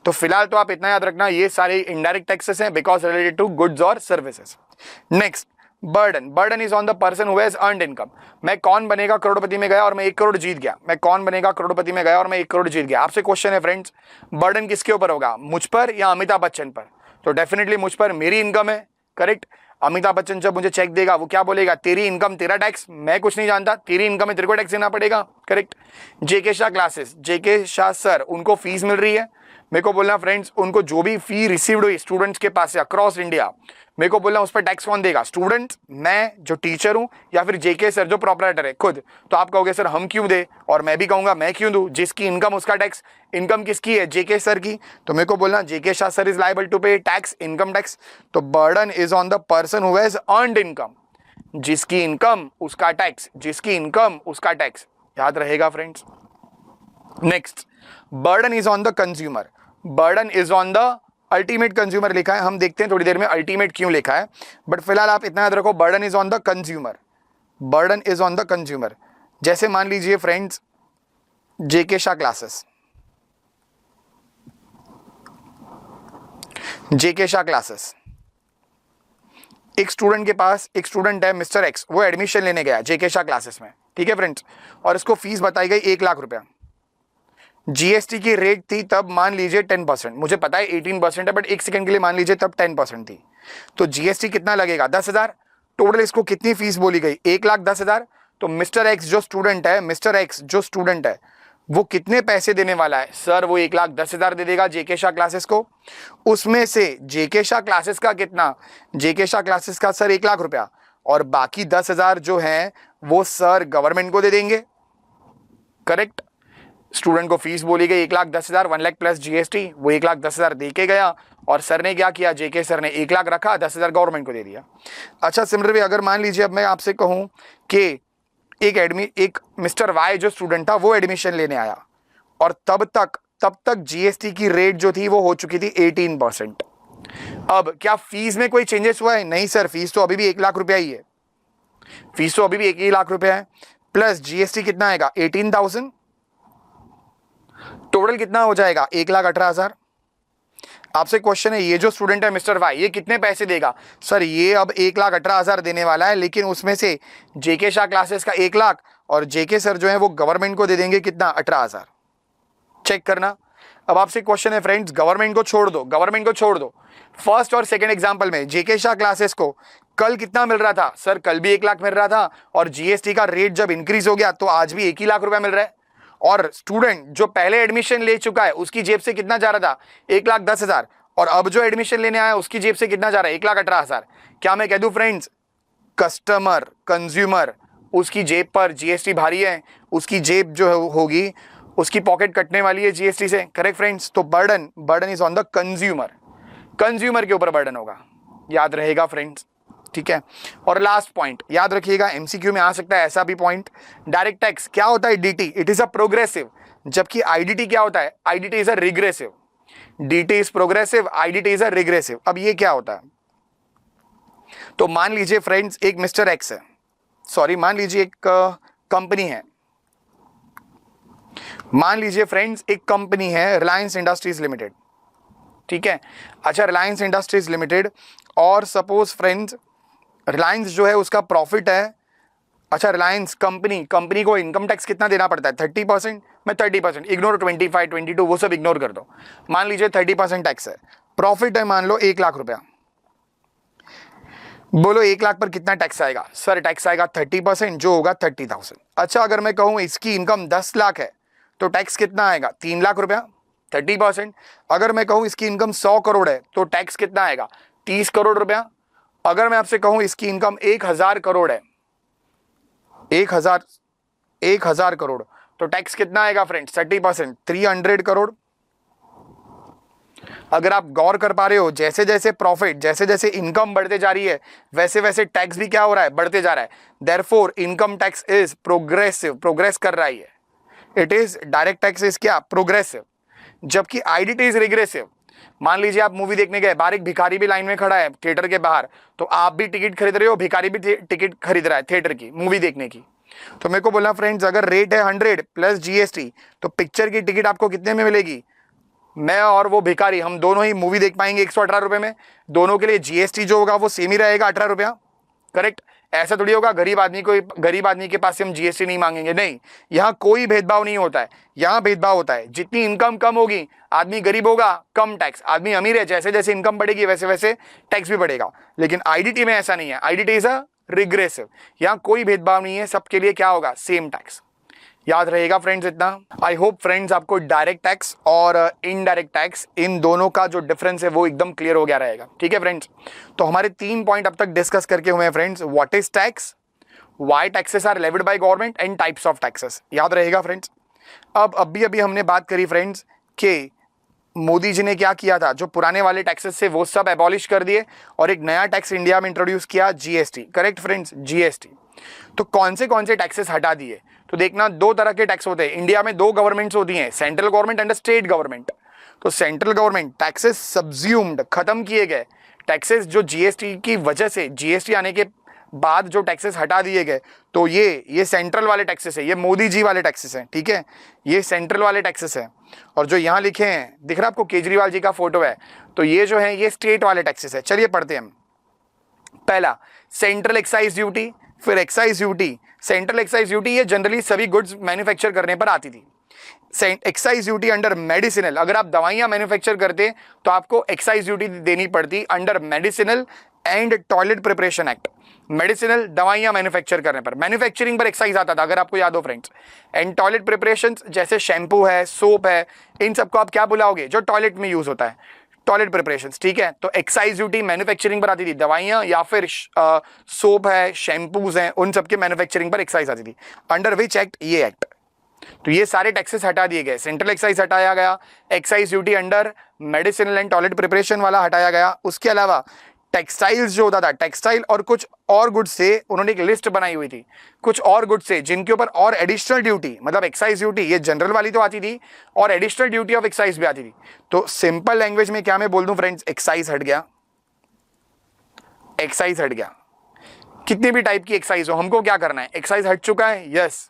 तो फिलहाल तो आप इतना याद रखना, ये सारे इनडायरेक्ट टैक्सेस हैं बिकॉज रिलेटेड टू गुड्स और services. Next, burden, burden is on the person who has earned income. मैं कौन बनेगा करोड़पति में गया और मैं 1 करोड़ जीत गया, मैं कौन बनेगा करोड़पति में गया और मैं 1 करोड़ जीत गया। आपसे क्वेश्चन है फ्रेंड्स, बर्डन किसके ऊपर होगा? मुझ पर या अमिताभ बच्चन पर? तो डेफिनेटली मुझ पर, मेरी इनकम है, करेक्ट। अमिताभ बच्चन जब मुझे चेक देगा वो क्या बोलेगा? तेरी इनकम तेरा टैक्स, मैं कुछ नहीं जानता, तेरी इनकम है, तेरे को टैक्स देना पड़ेगा, करेक्ट। जेके शाह क्लासेस, जेके शाह सर, उनको फीस मिल रही है, मेरे को बोलना फ्रेंड्स उनको जो भी फी रिसीव्ड हुई स्टूडेंट्स के पास से अक्रॉस इंडिया, मेरे को बोलना उस पर टैक्स कौन देगा? स्टूडेंट्स, मैं जो टीचर हूं, या फिर जेके सर जो प्रोपराइटर है खुद। तो आप कहोगे सर हम क्यों दे, और मैं भी कहूंगा मैं क्यों दूं, जिसकी इनकम उसका टैक्स। इनकम किसकी है? जेके सर की। तो मेरे को बोलना JK Shah sir is liable to pay tax, income tax. तो burden is on the person who has earned income, जिसकी इनकम उसका टैक्स, जिसकी इनकम उसका टैक्स। याद रहेगा friends. Next, burden is on the consumer, burden is on the ultimate consumer लिखा है, हम देखते हैं थोड़ी देर में अल्टीमेट क्यों लिखा है, बट फिलहाल आप इतना याद रखो, burden is on the consumer, burden is on the consumer. जैसे मान लीजिए फ्रेंड्स जेके शाह क्लासेस, जेके शाह क्लासेस, एक स्टूडेंट के पास, एक स्टूडेंट है मिस्टर एक्स, वो एडमिशन लेने गया जेके शाह क्लासेस में, ठीक है फ्रेंड्स, और इसको फीस बताई गई 1 लाख रुपया। जीएसटी की रेट थी तब मान लीजिए 10%, मुझे पता है 18% है, बट एक सेकंड के लिए मान लीजिए तब 10% थी। तो जीएसटी कितना लगेगा? 10,000। टोटल इसको कितनी फीस बोली गई? 1,10,000। तो मिस्टर एक्स जो स्टूडेंट है, मिस्टर एक्स जो स्टूडेंट है, वो कितने पैसे देने वाला है? सर वो 1,10,000 दे देगा जेके शाह क्लासेस को। उसमें से जेके शाह क्लासेस का कितना? जेके शाह क्लासेस का सर 1 लाख रुपया, और बाकी 10,000 जो है वो सर गवर्नमेंट को दे देंगे, करेक्ट। स्टूडेंट को फीस बोली गई 1,10,000, 1 लाख प्लस जीएसटी, वो 1,10,000 दे के गया, और सर ने क्या किया? जेके सर ने 1 लाख रखा, 10,000 गवर्नमेंट को दे दिया। अच्छा सिमिलरली अगर मान लीजिए अब मैं आपसे कहूं कि एक मिस्टर वाई जो स्टूडेंट था वो एडमिशन लेने आया, और तब तक जीएसटी की रेट जो थी वो हो चुकी थी 18%। अब क्या फीस में कोई चेंजेस हुआ है? नहीं सर, फीस तो अभी भी 1 लाख रुपया ही है, फीस तो अभी भी 1 लाख रुपया है, प्लस जीएसटी कितना आएगा? 18,000, टोटल कितना हो जाएगा? 1,18,000। आपसे क्वेश्चन है, ये जो स्टूडेंट है मिस्टर वाई, ये कितने पैसे देगा? सर ये अब 1,18,000 देने वाला है, लेकिन उसमें से जेके शाह क्लासेस का 1 लाख, और जेके सर जो है वो गवर्नमेंट को दे देंगे कितना? 18,000। चेक करना। अब आपसे क्वेश्चन है फ्रेंड्स, गवर्नमेंट को छोड़ दो, गवर्नमेंट को छोड़ दो, फर्स्ट और सेकंड एग्जांपल में जेके शाह क्लासेस को कल कितना मिल रहा था? सर कल भी 1 लाख मिल रहा था, और जीएसटी का रेट जब इंक्रीज हो गया तो आज भी 1 ही लाख रुपया मिल रहा है। और स्टूडेंट जो पहले एडमिशन ले चुका है उसकी जेब से कितना जा रहा था? 1,10,000, और अब जो एडमिशन लेने आया उसकी जेब से कितना जा रहा है? 1,18,000। क्या मैं कह दूं फ्रेंड्स, कस्टमर, कंज्यूमर, उसकी जेब पर जीएसटी भारी है, उसकी जेब जो होगी उसकी पॉकेट कटने वाली है जीएसटी से, करेक्ट फ्रेंड्स। तो burden is on the consumer, consumer के ऊपर बर्डन होगा, याद रहेगा फ्रेंड्स, ठीक है। और लास्ट पॉइंट याद रखिएगा, एमसीक्यू में आ सकता है ऐसा भी पॉइंट, डायरेक्ट टैक्स क्या होता है? DT, it is a progressive, जबकि आईडीटी क्या होता है, IDT is a regressive, DT is progressive, IDT is a regressive. अब ये क्या होता है, तो मान लीजिए फ्रेंड्स एक मिस्टर एक्स है, सॉरी मान लीजिए एक कंपनी है, मान लीजिए फ्रेंड्स एक कंपनी है रिलायंस इंडस्ट्रीज लिमिटेड, ठीक है। अच्छा रिलायंस इंडस्ट्रीज लिमिटेड, और सपोज फ्रेंड्स रिलायंस जो है उसका प्रॉफिट है, अच्छा रिलायंस कंपनी को इनकम टैक्स कितना देना पड़ता है, 30%, मैं 30%, इग्नोर 25, 22 वो सब इग्नोर कर दो, मान लीजिए 30% टैक्स है, प्रॉफिट है मान लो 1 लाख रुपया, बोलो 1 लाख पर कितना टैक्स आएगा, सर टैक्स आएगा 30%, जो होगा 30,000। अच्छा अगर मैं कहूं इसकी इनकम 10 लाख है तो टैक्स कितना आएगा, 3 लाख रुपया, 30%। अगर मैं कहूं इसकी इनकम 100 करोड़ है तो टैक्स कितना आएगा, 30 करोड़ रुपया। अगर मैं आपसे कहूं इसकी इनकम 1,000 करोड़ है, 1,000 करोड़, तो टैक्स कितना आएगा फ्रेंड्स, 30%, 300 करोड़। अगर आप गौर कर पा रहे हो, जैसे जैसे प्रॉफिट, जैसे जैसे इनकम बढ़ते जा रही है, वैसे वैसे टैक्स भी क्या हो रहा है, बढ़ते जा रहा है। Therefore income tax is progressive, progress कर रहा है, it is direct tax is क्या, प्रोग्रेसिव, जबकि आईडीटी इज रिग्रेसिव। मान लीजिए आप मूवी देखने गए, बाहर एक भिखारी भी लाइन में खड़ा है थिएटर के बाहर, तो आप भी टिकट खरीद रहे हो, भिखारी भी टिकट खरीद रहा है थिएटर की, मूवी देखने की। तो मेरे को बोलना फ्रेंड्स, अगर रेट है 100 प्लस जीएसटी, तो पिक्चर की टिकट आपको कितने में मिलेगी, मैं और वो भिखारी हम दोनों ही मूवी देख पाएंगे 118 रुपए में, दोनों के लिए जीएसटी जो होगा वो सेम ही रहेगा, 18 रुपया, करेक्ट। ऐसा थोड़ी होगा गरीब आदमी के पास से हम जीएसटी नहीं मांगेंगे, नहीं, यहाँ कोई भेदभाव नहीं होता है, यहाँ भेदभाव होता है, जितनी इनकम कम होगी आदमी गरीब होगा कम टैक्स, आदमी अमीर है जैसे जैसे इनकम बढ़ेगी वैसे वैसे टैक्स भी बढ़ेगा। लेकिन आईडीटी में ऐसा नहीं है, आईडीटी इज अ रिग्रेसिव, यहाँ कोई भेदभाव नहीं है, सबके लिए क्या होगा, सेम टैक्स। याद रहेगा फ्रेंड्स इतना। आई होप फ्रेंड्स आपको डायरेक्ट टैक्स और इनडायरेक्ट टैक्स इन दोनों का जो डिफरेंस है वो एकदम क्लियर हो गया रहेगा, ठीक है फ्रेंड्स। तो हमारे 3 पॉइंट अब तक डिस्कस करके हुए हैं friends, what is tax, why taxes are levied by government and types of taxes, याद रहेगा फ्रेंड्स। अब अभी हमने बात करी फ्रेंड्स कि मोदी जी ने क्या किया था, जो पुराने वाले टैक्सेस से वो सब एबॉलिश कर दिए और एक नया टैक्स इंडिया में इंट्रोड्यूस किया, जीएसटी, करेक्ट फ्रेंड्स, जीएसटी। तो कौन से टैक्सेस हटा दिए, तो देखना 2 तरह के टैक्स होते हैं इंडिया में, 2 गवर्नमेंट्स होती हैं, central government and state government. तो सेंट्रल गवर्नमेंट टैक्सेस सब्ज्यूम्ड, खत्म किए गए, टैक्सेस जो जीएसटी की वजह से, जीएसटी आने के बाद जो टैक्सेस हटा दिए गए, तो ये सेंट्रल वाले टैक्सेस है, ये मोदी जी वाले टैक्सेस हैं, ठीक है, ये सेंट्रल वाले टैक्सेस हैं। और जो यहाँ लिखे हैं, दिख रहा है आपको केजरीवाल जी का फोटो है, तो ये जो है ये स्टेट वाले टैक्सेस है। चलिए पढ़ते हैं हम। पहला सेंट्रल एक्साइज ड्यूटी, फिर excise duty. Central excise duty ये जनरली सभी गुड्स मैन्युफैक्चर करने पर आती थी। एक्साइज ड्यूटी अंडर मेडिसिनल, अगर आप दवाइयां मैन्युफैक्चर करते तो आपको एक्साइज ड्यूटी देनी पड़ती under medicinal and toilet preparation act. Medicinal दवाइयां मैन्युफैक्चर करने पर, मैन्युफैक्चरिंग पर एक्साइज आता था, अगर आपको याद हो फ्रेंड्स। एंड टॉयलेट प्रिपरेशन जैसे शैम्पू है, सोप है, इन सबको आप क्या बुलाओगे, जो टॉयलेट में यूज होता है, टॉयलेट प्रिपरेशंस, ठीक है। तो एक्साइज ड्यूटी मैन्युफैक्चरिंग पर आती थी, दवाइयां या फिर सोप है, शैम्पूज हैं, उन सबके मैन्युफैक्चरिंग पर एक्साइज आती थी। अंडर विच एक्ट, ये एक्ट। तो ये सारे टैक्सेस हटा दिए गए, सेंट्रल एक्साइज हटाया गया, excise duty under medicinal and toilet preparation वाला हटाया गया। उसके अलावा टेक्सटाइल्स जो होता था, टेक्सटाइल और कुछ और गुड्स से उन्होंने एक लिस्ट बनाई हुई थी, कुछ और गुड्स से जिनके ऊपर और एडिशनल ड्यूटी, मतलब एक्साइज ड्यूटी, ये जनरल वाली तो आती थी और एडिशनल ड्यूटी ऑफ एक्साइज भी आती थी। तो सिंपल लैंग्वेज में क्या मैं बोल दूं फ्रेंड्स, एक्साइज हट गया, एक्साइज हट गया। कितने भी टाइप की एक्साइज हो, हमको क्या करना है, एक्साइज हट चुका है, यस।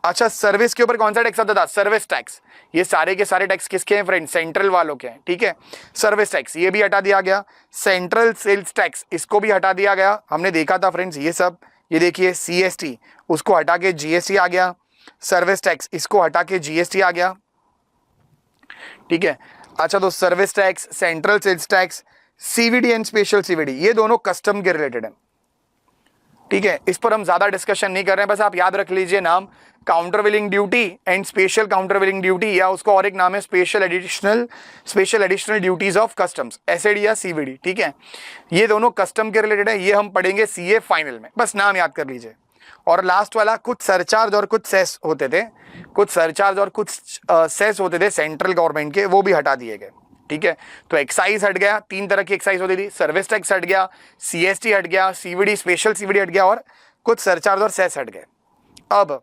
अच्छा सर्विस के ऊपर कौन सा टैक्स आता था, सर्विस टैक्स। ये सारे के सारे टैक्स किसके हैं फ्रेंड, सेंट्रल वालों के हैं, ठीक है। सर्विस टैक्स ये भी हटा दिया गया। सेंट्रल सेल्स टैक्स, इसको भी हटा दिया गया, हमने देखा था फ्रेंड्स ये सब। ये देखिए सीएसटी, उसको हटा के जीएसटी आ गया। सर्विस टैक्स, इसको हटा के जीएसटी आ गया, ठीक है। अच्छा तो service tax, central sales tax, CVD and special CVD, ये दोनों कस्टम के रिलेटेड है, ठीक है। इस पर हम ज्यादा डिस्कशन नहीं कर रहे हैं, बस आप याद रख लीजिए नाम, countervailing duty and special countervailing duty, या उसको और एक नाम है special additional duties of customs, SAD या सीवीडी, ठीक है। ये दोनों कस्टम के रिलेटेड है, ये हम पढ़ेंगे सीए फाइनल में, बस नाम याद कर लीजिए। और लास्ट वाला कुछ सरचार्ज और कुछ सेस होते थे, कुछ सरचार्ज और कुछ सेस होते थे सेंट्रल गवर्नमेंट के, वो भी हटा दिए गए, ठीक है। तो एक्साइज हट गया, 3 तरह की एक्साइज होती थी, सर्विस टैक्स हट गया, सीएसटी हट गया, सीवीडी स्पेशल सीवीडी हट गया और कुछ सरचार्ज और सेस हट गए। अब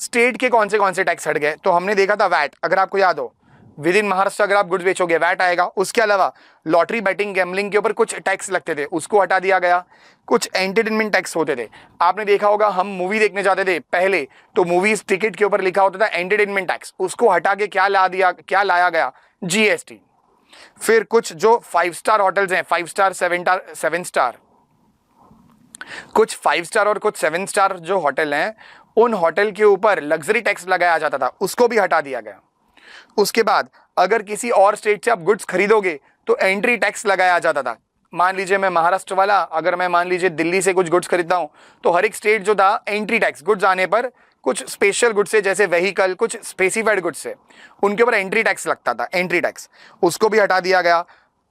स्टेट के कौन से टैक्स हट गए, तो हमने देखा था वैट, अगर आपको याद हो, विद इन महाराष्ट्र अगर आप गुड्स बेचोगे वैट आएगा। उसके अलावा लॉटरी बैटिंग गैम्बलिंग के ऊपर कुछ टैक्स लगते थे, उसको हटा दिया गया। कुछ एंटरटेनमेंट टैक्स होते थे, आपने देखा होगा हम मूवी देखने जाते थे पहले, तो मूवीज टिकट के ऊपर लिखा होता था एंटरटेनमेंट टैक्स, उसको हटा के क्या लाया गया, जीएसटी। फिर कुछ जो 5 स्टार होटल्स हैं, 5 स्टार 7 स्टार, कुछ 5 स्टार और कुछ 7 स्टार जो होटल हैं, उन होटल के ऊपर लग्जरी टैक्स लगाया जाता था, उसको भी हटा दिया गया। उसके बाद अगर किसी और स्टेट से आप गुड्स खरीदोगे तो एंट्री टैक्स लगाया जाता था। मान लीजिए मैं महाराष्ट्र वाला, अगर मैं मान लीजिए दिल्ली से कुछ गुड्स खरीदता हूं, तो हर एक स्टेट जो था एंट्री टैक्स, गुड्स आने पर कुछ स्पेशल गुड्स से, जैसे व्हीकल, कुछ स्पेसिफाइड गुड्स से, उनके ऊपर एंट्री टैक्स लगता था, एंट्री टैक्स, उसको भी हटा दिया गया।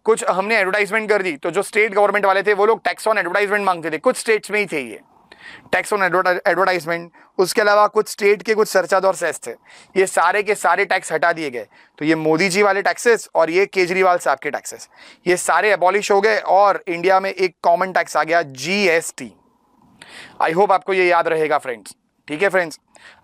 कुछ हमने एडवर्टाइजमेंट कर दी, तो जो स्टेट गवर्नमेंट वाले थे वो लोग टैक्स ऑन एडवर्टाइजमेंट मांगते थे, कुछ स्टेट्स में ही थे ये टैक्स ऑन एडवर्टाइजमेंट। उसके अलावा कुछ स्टेट के कुछ सरचार्ज और सेस थे, ये सारे के सारे टैक्स हटा दिए गए। तो ये मोदी जी वाले टैक्सेस और ये केजरीवाल साहब के टैक्सेस, ये सारे एबॉलिश हो गए और इंडिया में एक कॉमन टैक्स आ गया, जीएसटी। आई होप आपको ये याद रहेगा फ्रेंड्स। ठीक है फ्रेंड्स,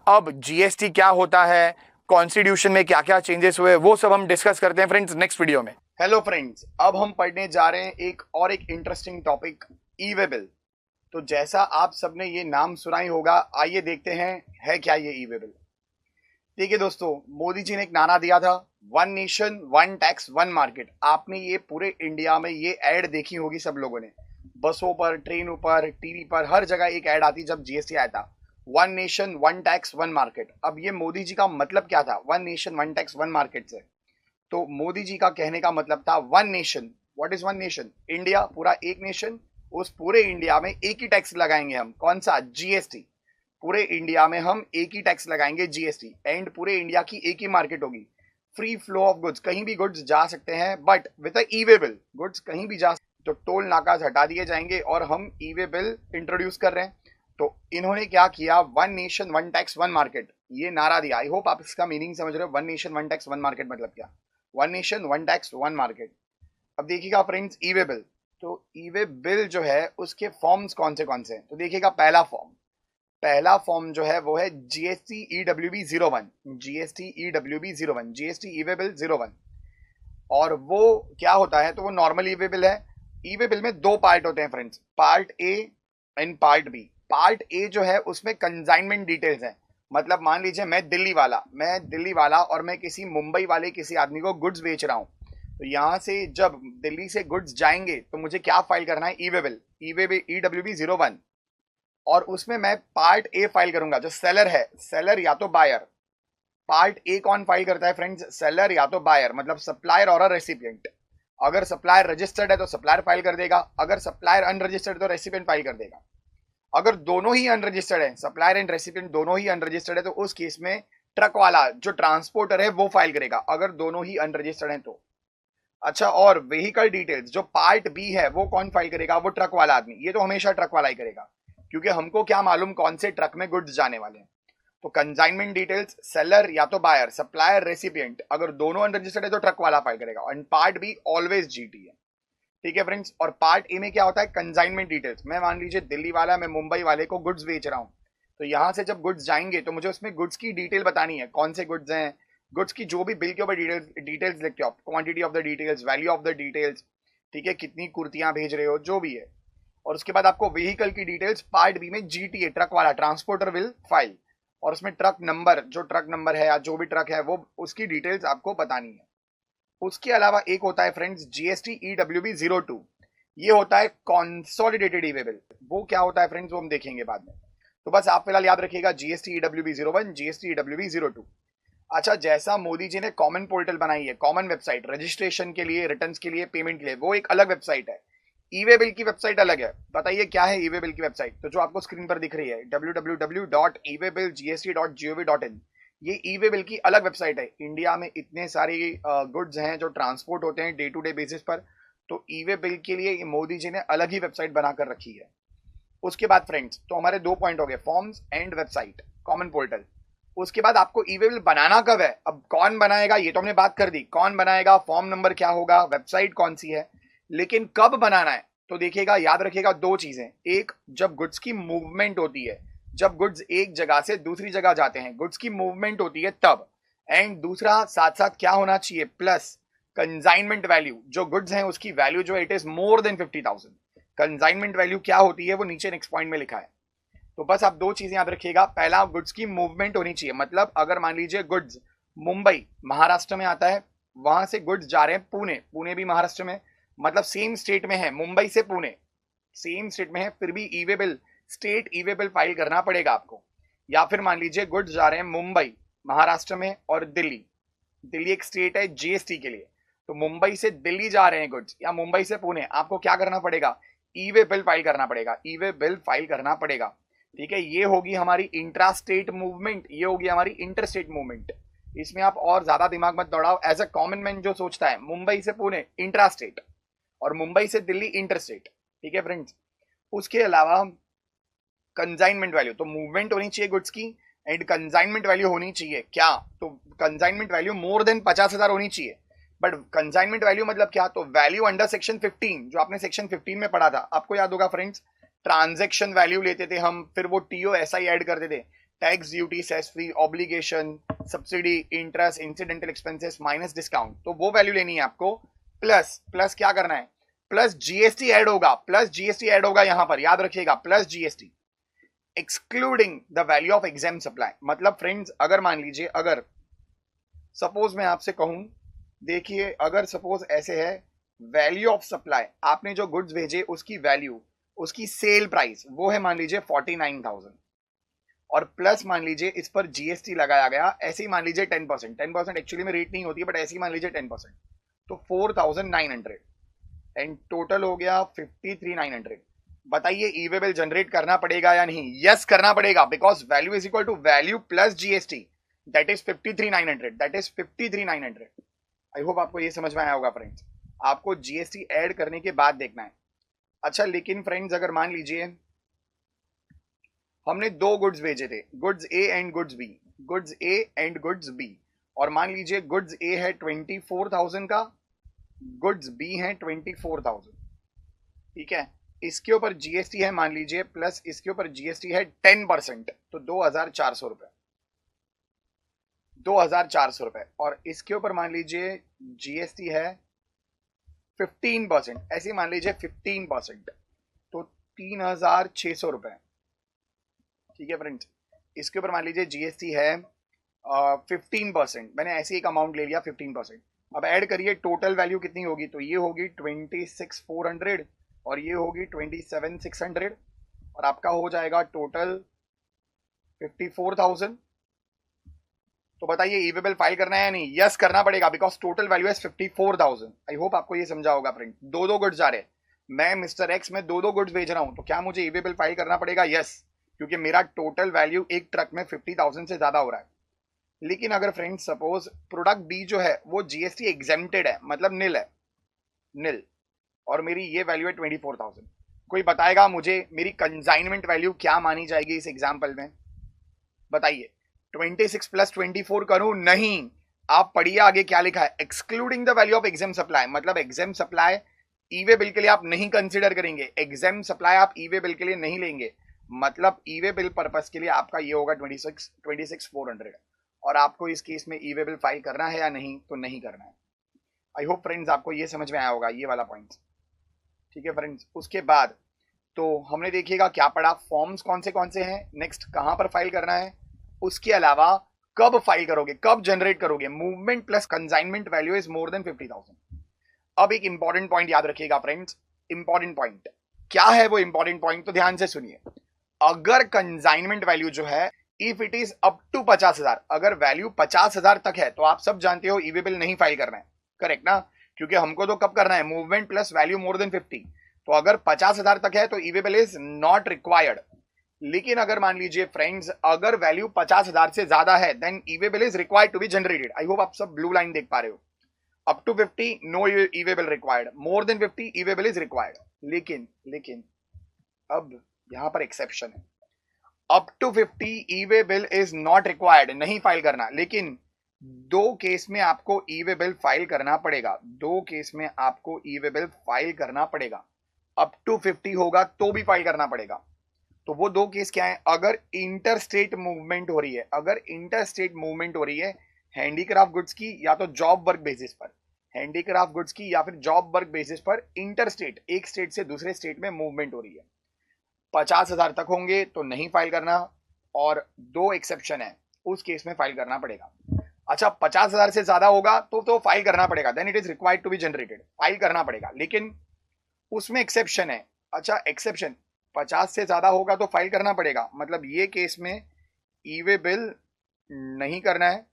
अब जीएसटी क्या होता है, कॉन्स्टिट्यूशन में क्या क्या चेंजेस हुए, वो सब हम डिस्कस करते हैं फ्रेंड्स नेक्स्ट वीडियो में। हेलो फ्रेंड्स, अब हम पढ़ने जा रहे हैं एक इंटरेस्टिंग टॉपिक, ई वे बिल। तो जैसा आप सबने ये नाम सुना ही होगा, आइए देखते हैं है क्या ये ई वे बिल। देखिए दोस्तों, मोदी जी ने एक नारा दिया था, one nation one tax one market. आपने ये पूरे इंडिया में ये ऐड देखी होगी सब लोगों ने, बसों पर, ट्रेनों पर, टीवी पर, हर जगह एक ऐड आती जब जीएसटी आया था, one nation one tax one market. अब ये मोदी जी का मतलब क्या था one nation one tax one market से? तो मोदी जी का कहने का मतलब था one nation, what is one nation? India, पूरा एक नेशन, उस पूरे इंडिया में एक ही टैक्स लगाएंगे हम, कौन सा? जीएसटी। पूरे इंडिया में हम एक ही टैक्स लगाएंगे, जीएसटी। एंड पूरे इंडिया की एक ही मार्केट होगी, फ्री फ्लो ऑफ गुड्स, कहीं भी गुड्स जा सकते हैं, but with E way bill goods कहीं भी जा सकते। तो टोल नाकाज हटा दिए जाएंगे और हम ई वे बिल इंट्रोड्यूस कर रहे हैं। तो इन्होंने क्या किया, one nation one tax one market, ये नारा दिया। आई होप आप इसका मीनिंग समझ रहे हो, one nation one tax one market मतलब क्या, one nation one tax one market. अब देखिएगा फ्रेंड्स, ई वे बिल, तो ई वे बिल जो है उसके फॉर्म्स कौन से हैं? तो देखिएगा, पहला फॉर्म जो है वो है जीएसटी ईडब्ल्यूबी 01, जीएसटी ईडब्ल्यूबी 01, जीएसटी ई वे बिल 01। और वो क्या होता है, तो वो नॉर्मल ई वे बिल है। ई वे बिल में दो पार्ट होते हैं friends, part A and part B. Part A जो है उसमें कंसाइनमेंट डिटेल्स हैं, मतलब मान लीजिए मैं दिल्ली वाला और मैं किसी मुंबई वाले किसी आदमी को गुड्स बेच रहा हूँ, तो यहाँ से जब दिल्ली से गुड्स जाएंगे तो मुझे क्या फाइल करना है, ई वे बिल, ईडब्ल्यूबी 01। और उसमें मैं पार्ट ए फाइल करूंगा, जो सेलर है, सेलर या तो बायर। पार्ट ए कौन फाइल करता है फ्रेंड्स, सेलर या तो बायर, मतलब सप्लायर और रेसिपिएंट। अगर सप्लायर रजिस्टर्ड है तो सप्लायर फाइल कर देगा, अगर सप्लायर अनरजिस्टर्ड तो रेसिपिएंट फाइल कर देगा। अगर दोनों ही अनरजिस्टर्ड है, सप्लायर एंड रेसिपिएंट दोनों ही अनरजिस्टर्ड है, तो उस केस में ट्रक वाला जो ट्रांसपोर्टर है वो फाइल करेगा, अगर दोनों ही अनरजिस्टर्ड है तो। अच्छा, और व्हीकल डिटेल्स जो पार्ट बी है वो कौन फाइल करेगा, वो ट्रक वाला आदमी। ये तो हमेशा ट्रक वाला ही करेगा, क्योंकि हमको क्या मालूम कौन से ट्रक में गुड्स जाने वाले हैं। तो कंसाइनमेंट डिटेल्स, सेलर या तो बायर, सप्लायर रेसिपिएंट, अगर दोनों अनरजिस्टर्ड है तो ट्रक वाला फाइल करेगा। And part be always GT है, ठीक है फ्रेंड्स। और पार्ट ए में क्या होता है, कंसाइनमेंट डिटेल्स। मैं मान लीजिए दिल्ली वाला, मैं मुंबई वाले को गुड्स बेच रहा हूँ, तो यहाँ से जब गुड्स जाएंगे तो मुझे उसमें गुड्स की डिटेल बतानी है, कौन से गुड्स हैं, गुड्स की जो भी बिल के ऊपर डिटेल्स लिखते हो आप, quantity of the details, value of the details, ठीक है, कितनी कुर्तियां भेज रहे हो, जो भी है। और उसके बाद आपको व्हीकल की डिटेल्स पार्ट बी में जीटीए, ट्रक वाला, ट्रांसपोर्टर विल फाइल, और उसमें ट्रक नंबर, जो ट्रक नंबर है या जो भी ट्रक है वो उसकी डिटेल्स आपको बतानी है। उसके अलावा एक होता है फ्रेंड्स जीएसटी ईडब्ल्यूबी 02, ये होता है कॉन्सोलिडेटेड ई वे बिल। वो क्या होता है फ्रेंड्स, वो हम देखेंगे बाद में। तो बस आप फिलहाल याद रखिएगा, जीएसटी ईडब्ल्यूबी 01, जीएसटी ईडब्ल्यूबी 02। अच्छा, जैसा मोदी जी ने कॉमन पोर्टल बनाई है, कॉमन वेबसाइट, रजिस्ट्रेशन के लिए, रिटर्न्स के लिए, पेमेंट के लिए, वो एक अलग वेबसाइट है। ई वे बिल की वेबसाइट अलग है। बताइए क्या है ई वे बिल की वेबसाइट? तो जो आपको स्क्रीन पर दिख रही है, www.ewaybillgst.gov.in, ये ई वे बिल की अलग वेबसाइट है। इंडिया में इतने सारे गुड्स हैं जो ट्रांसपोर्ट होते हैं डे टू डे बेसिस पर, तो ई वे बिल के लिए मोदी जी ने अलग ही वेबसाइट बनाकर रखी है। उसके बाद फ्रेंड्स, तो हमारे दो पॉइंट हो गए, forms and website, common portal. उसके बाद आपको ई वे बिल बनाना कब है, अब कौन बनाएगा ये तो हमने बात कर दी, कौन बनाएगा, फॉर्म नंबर क्या होगा, वेबसाइट कौन सी है, लेकिन कब बनाना है? तो देखिएगा, याद रखिएगा दो चीजें। एक, जब गुड्स की मूवमेंट होती है, जब गुड्स एक जगह से दूसरी जगह जाते हैं, गुड्स की मूवमेंट होती है तब। एंड दूसरा साथ साथ क्या होना चाहिए, प्लस कंसाइनमेंट वैल्यू, जो गुड्स हैं उसकी वैल्यू जो है it is more than 50,000। Consignment value क्या होती है वो नीचे नेक्स्ट पॉइंट में लिखा है। तो बस आप दो चीजें याद रखिएगा, पहला गुड्स की मूवमेंट होनी चाहिए, मतलब अगर मान लीजिए गुड्स मुंबई महाराष्ट्र में आता है, वहां से गुड्स जा रहे हैं पुणे, पुणे भी महाराष्ट्र में, मतलब सेम स्टेट में है, मुंबई से पुणे सेम स्टेट में है, फिर भी ई वे बिल, स्टेट ई वे बिल फाइल करना पड़ेगा आपको। या फिर मान लीजिए गुड्स जा रहे हैं मुंबई महाराष्ट्र में और दिल्ली, दिल्ली एक स्टेट है जीएसटी के लिए, तो मुंबई से दिल्ली जा रहे हैं गुड्स या मुंबई से पुणे, आपको क्या करना पड़ेगा, ई वे बिल फाइल करना पड़ेगा, ई वे बिल फाइल करना पड़ेगा। ठीक है, ये होगी हमारी इंट्रा स्टेट मूवमेंट, ये होगी हमारी इंटर स्टेट मूवमेंट। इसमें आप और ज्यादा दिमाग मत दौड़ाओ, एज अ कॉमन मैन जो सोचता है मुंबई से पुणे इंट्रा स्टेट और मुंबई से दिल्ली इंटर स्टेट। ठीक है फ्रेंड्स, उसके अलावा कंसाइनमेंट वैल्यू, तो मूवमेंट होनी चाहिए गुड्स की एंड कंसाइनमेंट वैल्यू होनी चाहिए क्या, तो कंसाइनमेंट वैल्यू मोर देन 50,000 होनी चाहिए। बट कंसाइनमेंट वैल्यू मतलब क्या, तो वैल्यू अंडर सेक्शन 15, जो आपने सेक्शन 15 में पढ़ा था, आपको याद होगा फ्रेंड्स, ट्रांजैक्शन वैल्यू लेते थे हम, फिर वो टीओ एसआई ऐड करते थे, tax, duty, cess free, obligation, subsidy, interest, incidental expenses minus discount, तो वो वैल्यू लेनी है आपको। प्लस प्लस क्या करना है, प्लस जीएसटी ऐड होगा, प्लस जीएसटी ऐड होगा यहां पर, याद रखिएगा, plus GST excluding the value of exempt supply. मतलब फ्रेंड्स अगर मान लीजिए, अगर सपोज मैं आपसे कहूं, देखिए अगर सपोज ऐसे है, वैल्यू ऑफ सप्लाई, आपने जो गुड्स भेजे उसकी वैल्यू, उसकी सेल प्राइस वो है मान लीजिए 49,000, और प्लस मान लीजिए इस पर जीएसटी लगाया गया, ऐसे ही मान लीजिए 10%, 10% एक्चुअली में रेट नहीं होती है बट ऐसे ही मान लीजिए 10%, तो 4,900 एंड टोटल हो गया 53,900। बताइए ई वे बिल जनरेट करना पड़ेगा या नहीं, यस करना पड़ेगा, because value is equal to value plus GST, that is 53,900, that is 53,900। I hope आपको ये समझ में आया होगा फ्रेंड्स, आपको जीएसटी ऐड करने के बाद देखना है। अच्छा लेकिन फ्रेंड्स अगर मान लीजिए हमने दो गुड्स भेजे थे, goods A and goods B, goods A and goods B, और मान लीजिए गुड्स ए है 24,000 का, गुड्स बी है 24,000, ठीक है, इसके ऊपर जीएसटी है मान लीजिए, प्लस इसके ऊपर जीएसटी है 10%, तो 2,400 रुपए, 2,400 रुपए, और इसके ऊपर मान लीजिए जीएसटी है 15%, ऐसे मान लीजिए 15%, तो 3,600 रुपए। ठीक है फ्रेंड्स, इसके ऊपर मान लीजिए जीएसटी है 15%, मैंने ऐसे एक अमाउंट ले लिया 15%। अब ऐड करिए टोटल वैल्यू कितनी होगी, तो ये होगी 26,400 और ये होगी 27,600, और आपका हो जाएगा टोटल 54,000। तो बताइए ई वे बिल फाइल करना है या नहीं, यस करना पड़ेगा, बिकॉज टोटल वैल्यू है 54,000। आई होप आपको ये समझा होगा फ्रेंड, दो दो गुड्स जा रहे हैं, मैं मिस्टर एक्स में दो दो गुड्स भेज रहा हूं, तो क्या मुझे ई वे बिल फाइल करना पड़ेगा, यस, क्योंकि मेरा टोटल वैल्यू एक ट्रक में 50,000 से ज्यादा हो रहा है। लेकिन अगर फ्रेंड सपोज प्रोडक्ट बी जो है वो जीएसटी एग्जेम्प्टेड है, मतलब निल है, निल, और मेरी ये वैल्यू है 24,000, कोई बताएगा मुझे मेरी कंसाइनमेंट वैल्यू क्या मानी जाएगी इस एग्जाम्पल में, बताइए। 26 प्लस 24 करूं, नहीं, आप पढ़िए आगे क्या लिखा है, excluding the value of exempt supply, मतलब एग्जाम सप्लाई ई वे बिल के लिए आप नहीं कंसिडर करेंगे, एग्जाम सप्लाई आप ई वे बिल के लिए नहीं लेंगे, मतलब ई वे बिल पर्पस के लिए आपका ये होगा 26,400, और आपको इस केस में ई वे बिल फाइल करना है या नहीं, तो नहीं करना है। आई होप फ्रेंड्स आपको ये समझ में आया होगा ये वाला पॉइंट। ठीक है फ्रेंड्स, उसके बाद तो हमने देखिएगा क्या पढ़ा, फॉर्म्स कौन से हैं, नेक्स्ट कहां पर फाइल करना है, उसके अलावा कब फाइल करोगे, कब जनरेट करोगे, movement plus consignment value is more than 50,000। अब एक इंपॉर्टेंट पॉइंट याद रखिएगा फ्रेंड्स, इंपॉर्टेंट पॉइंट क्या है वो इंपॉर्टेंट पॉइंट, तो ध्यान से सुनिए। अगर कंसाइनमेंट वैल्यू जो है if it is up to 50,000, अगर वैल्यू 50,000 तक है तो आप सब जानते हो ई वे बिल नहीं फाइल करना है, करेक्ट ना, क्योंकि हमको तो कब करना है, movement plus value more than 50, तो अगर 50,000 तक है तो e way bill is not required. लेकिन अगर मान लीजिए फ्रेंड्स अगर वैल्यू 50,000 से ज्यादा है then e way bill is required to be generated. I hope आप सब ब्लू लाइन देख पा रहे हो, up to 50 no e way bill required, more than 50 e way bill is required. लेकिन अब यहां पर एक्सेप्शन है, up to 50 e way bill is not required, नहीं फाइल करना, लेकिन दो केस में आपको ई वे बिल फाइल करना पड़ेगा, दो केस में आपको ई वे बिल फाइल करना पड़ेगा, अप टू 50 होगा तो भी फाइल करना पड़ेगा, तो वो दो केस क्या है, अगर इंटर स्टेट मूवमेंट हो रही है, अगर इंटर स्टेट मूवमेंट हो रही है हैंडीक्राफ्ट गुड्स की या तो जॉब वर्क बेसिस पर, हैंडीक्राफ्ट गुड्स की या फिर जॉब वर्क बेसिस पर इंटर स्टेट, एक स्टेट से दूसरे स्टेट में मूवमेंट हो रही है, 50,000 तक होंगे तो नहीं फाइल करना, और दो एक्सेप्शन है उस केस में फाइल करना पड़ेगा। अच्छा 50,000 से ज्यादा होगा तो फाइल करना पड़ेगा, then it is required to be generated, file करना पड़ेगा, लेकिन उसमें एक्सेप्शन है। अच्छा एक्सेप्शन 50 से ज्यादा होगा तो फाइल करना पड़ेगा, मतलब ये केस में ई वे बिल नहीं करना है।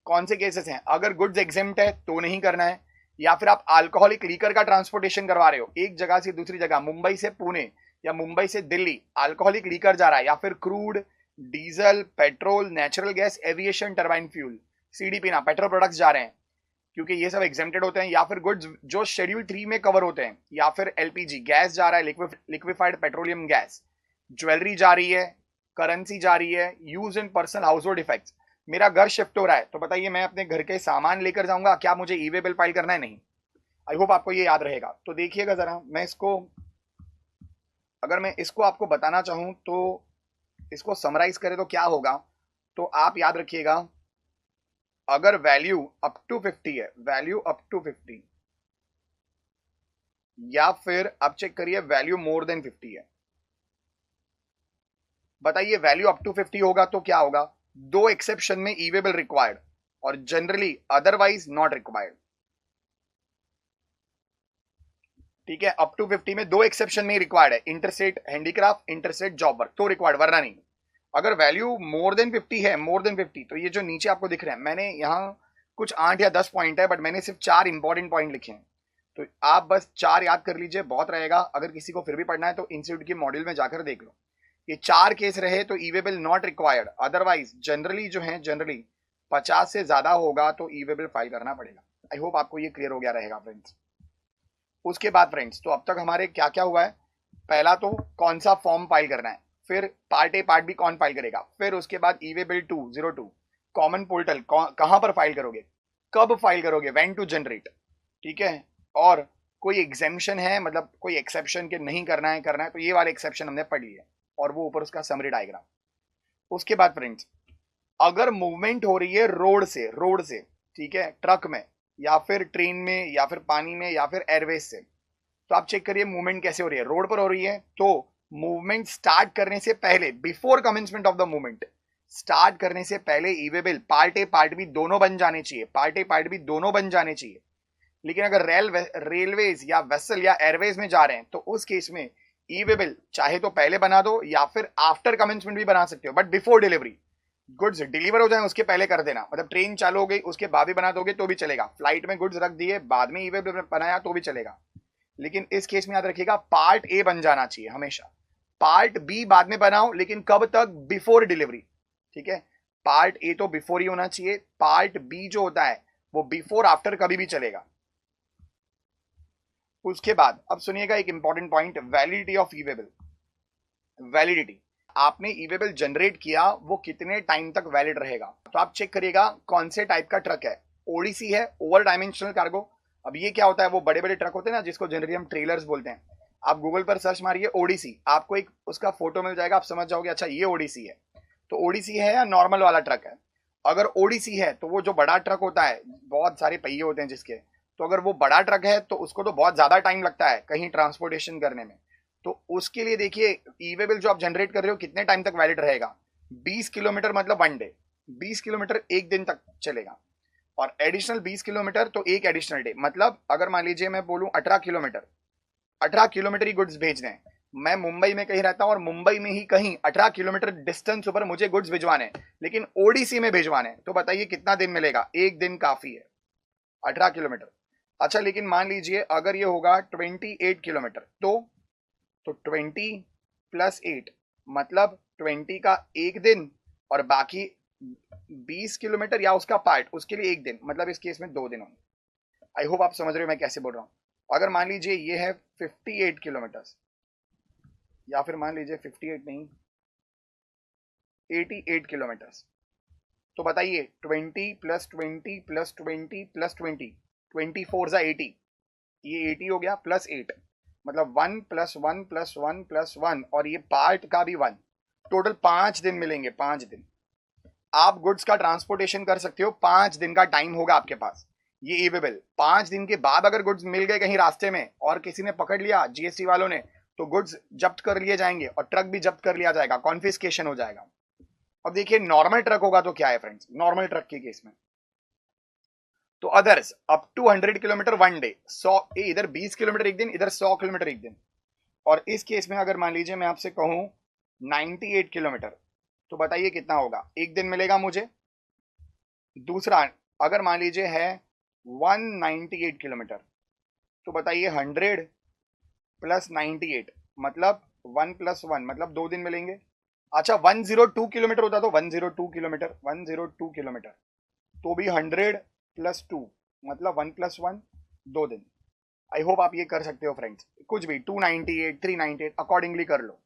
कौन से केसेस हैं, अगर गुड्स एग्जेम्प्ट है तो नहीं करना है, या फिर आप अल्कोहलिक लीकर का ट्रांसपोर्टेशन करवा रहे हो एक जगह से दूसरी जगह, मुंबई से पुणे या मुंबई से दिल्ली, अल्कोहलिक लीकर जा रहा है, या फिर crude, diesel, petrol, natural gas, aviation, turbine fuel, CDP ना पेट्रोल प्रोडक्ट्स जा रहे हैं, क्योंकि ये सब एग्जेम्प्टेड होते हैं, या फिर गुड्स जो शेड्यूल 3 में कवर होते हैं, या फिर एलपीजी गैस जा रहा है, लिक्विफाइड पेट्रोलियम गैस, ज्वेलरी जा रही है, करेंसी जा रही है, use in personal house hold effects. मेरा घर शिफ्ट हो रहा है तो बताइए मैं अपने घर के सामान लेकर जाऊंगा, क्या मुझे ई वे बिल फाइल करना है? नहीं। आई होप आपको ये याद रहेगा। तो देखिएगा जरा, मैं इसको, अगर मैं इसको आपको बताना चाहूं तो इसको समराइज करें तो क्या होगा, तो आप याद रखिएगा, अगर वैल्यू अप टू 50 है, वैल्यू अप टू 50, या फिर आप चेक करिए वैल्यू मोर देन 50 है, बताइए वैल्यू अप टू 50 होगा तो क्या होगा, दो एक्सेप्शन में ई वे बिल रिक्वायर्ड और जनरली अदरवाइज नॉट रिक्वायर्ड। ठीक है, अप टू 50 में दो एक्सेप्शन में रिक्वायर्ड है, interstate handicraft, interstate job work, तो रिक्वायर्ड, वरना नहीं। अगर वैल्यू मोर देन 50 है, मोर देन 50, तो ये जो नीचे आपको दिख रहे हैं, मैंने यहाँ कुछ 8 या 10 पॉइंट है, बट मैंने सिर्फ 4 इंपॉर्टेंट पॉइंट लिखे हैं, तो आप बस 4 याद कर लीजिए, बहुत रहेगा। अगर किसी को फिर भी पढ़ना है तो इंस्टीट्यूट के मॉड्यूल में जाकर देख लो। ये 4 केस रहे तो e way bill not required, otherwise generally जो है, जनरली 50 से ज्यादा होगा तो ई वे बिल फाइल करना पड़ेगा। आई होप आपको ये क्लियर हो गया रहेगा फ्रेंड्स। उसके बाद फ्रेंड्स, तो अब तक हमारे क्या क्या हुआ है, पहला तो कौन सा फॉर्म फाइल करना है, फिर पार्ट ए पार्ट बी कौन फाइल करेगा, फिर उसके बाद ई वे बिल 202 कॉमन पोर्टल कहां पर फाइल करोगे, कब फाइल करोगे, व्हेन टू जनरेट, ठीक है, और कोई एग्जेम्पशन है, मतलब कोई एक्सेप्शन के नहीं करना है, करना है, तो ये वाले एक्सेप्शन हमने पढ़ लिए, और वो ऊपर उसका समरी डायग्राम। उसके बाद फ्रेंड्स, अगर मूवमेंट हो रही है रोड से, ठीक है, ट्रक में या फिर ट्रेन में या फिर पानी में या फिर एयरवेज से, तो आप चेक करिए मूवमेंट कैसे हो रही है, रोड पर हो रही है तो मूवमेंट स्टार्ट करने से पहले, before commencement of the movement, start करने से पहले e way bill part A part B दोनों बन जाने चाहिए, पार्ट ए पार्ट बी दोनों बन जाने चाहिए। लेकिन अगर रेलवेज या वेसल या एयरवेज में जा रहे हैं तो उस केस में ई वे बिल चाहे तो पहले बना दो या फिर आफ्टर कमेंसमेंट भी बना सकते हो, but before delivery, goods deliver हो जाए उसके पहले कर देना, मतलब ट्रेन चालू हो गई उसके बाद भी बना दोगे तो भी चलेगा, फ्लाइट में गुड्स रख दिए बाद में ई वे बिल बनाया तो भी चलेगा। लेकिन इस केस में याद रखिएगा पार्ट ए बन जाना चाहिए हमेशा, पार्ट बी बाद में बनाओ लेकिन कब तक, बिफोर डिलीवरी, ठीक है, पार्ट ए तो बिफोर ही होना चाहिए, पार्ट बी जो होता है वो बिफोर आफ्टर कभी भी चलेगा। उसके बाद अब सुनिएगा एक important point, validity of E way bill. Validity, आपने ई वे बिल जनरेट किया, वो कितने टाइम तक वैलिड रहेगा, तो आप चेक करिएगा कौन से टाइप का ट्रक है, ओडीसी है, ओवर डायमेंशनल कार्गो। अब ये क्या होता है, वो बड़े बड़े ट्रक होते हैं ना जिसको जनरली हम ट्रेलर्स बोलते हैं, आप गूगल पर सर्च मारिए ओडीसी, आपको एक उसका फोटो मिल जाएगा, आप समझ जाओगे अच्छा ये ओडीसी है। तो ओडीसी है या नॉर्मल वाला ट्रक है, अगर ओडीसी है तो वो जो बड़ा ट्रक होता है, बहुत सारे पहिए होते हैं जिसके, तो अगर वो बड़ा ट्रक है तो उसको तो बहुत ज्यादा टाइम लगता है कहीं ट्रांसपोर्टेशन करने में, तो उसके लिए देखिए ई वे बिल जो आप जनरेट कर रहे हो कितने टाइम तक वैलिड रहेगा, 20 किलोमीटर मतलब 1 डे, 20 किलोमीटर एक दिन तक चलेगा, और एडिशनल 20 किलोमीटर तो एक एडिशनल डे, मतलब अगर मान लीजिए मैं बोलूं 18 किलोमीटर, 18 किलोमीटर ही गुड्स भेजने हैं, मैं मुंबई में कहीं रहता हूं और मुंबई में ही कहीं 18 किलोमीटर डिस्टेंस ऊपर मुझे गुड्स भिजवाने हैं, लेकिन ओडीसी में भिजवाने हैं, तो बताइए कितना दिन मिलेगा, एक दिन काफी है, 18 किलोमीटर। अच्छा लेकिन मान लीजिए अगर ये होगा 28 किलोमीटर, तो 20 प्लस 8 मतलब 20 का एक दिन, और बाकी 20 किलोमीटर या उसका पार्ट, उसके लिए एक दिन, मतलब इस केस में 2 दिन होंगे। आई होप आप समझ रहे हो मैं कैसे बोल रहा हूं। अगर मान लीजिए ये है 58 किलोमीटर, या फिर मान लीजिए 58 नहीं 88 किलोमीटर, तो बताइए 20 प्लस 20 प्लस 20 प्लस 20, 24 जा 80, ये 80 हो गया प्लस 8, मतलब 1+1+1+1 और ये पार्ट का भी 1, टोटल 5 दिन मिलेंगे, 5 दिन आप गुड्स का ट्रांसपोर्टेशन कर सकते हो। 5 दिन का टाइम होगा आपके पास। ये ईवेबल 5 दिन के बाद अगर गुड्स मिल गए कहीं रास्ते में और किसी ने पकड़ लिया जीएसटी वालों ने, तो गुड्स जब्त कर लिए जाएंगे और ट्रक भी जब्त कर लिया जाएगा, कॉन्फिस्केशन हो जाएगा। अब देखिए नॉर्मल ट्रक होगा तो क्या है फ्रेंड्स, नॉर्मल ट्रक के केस में तो others up to 100 kilometre one day, 100, इधर 20 किलोमीटर एक दिन, इधर 100 किलोमीटर एक दिन। और इस केस में अगर मान लीजिए मैं आपसे कहूं 98 किलोमीटर, तो बताइए कितना होगा, एक दिन मिलेगा मुझे। दूसरा अगर मान लीजिए है 198 किलोमीटर, तो बताइए 100 प्लस 98 मतलब 1+1 मतलब 2 दिन मिलेंगे। अच्छा 102 किलोमीटर होता तो 102 किलोमीटर, 102 किलोमीटर तो भी 100 प्लस 2 मतलब 1+1 2 दिन। आई होप आप ये कर सकते हो फ्रेंड्स, कुछ भी 298 398 अकॉर्डिंगली कर लो,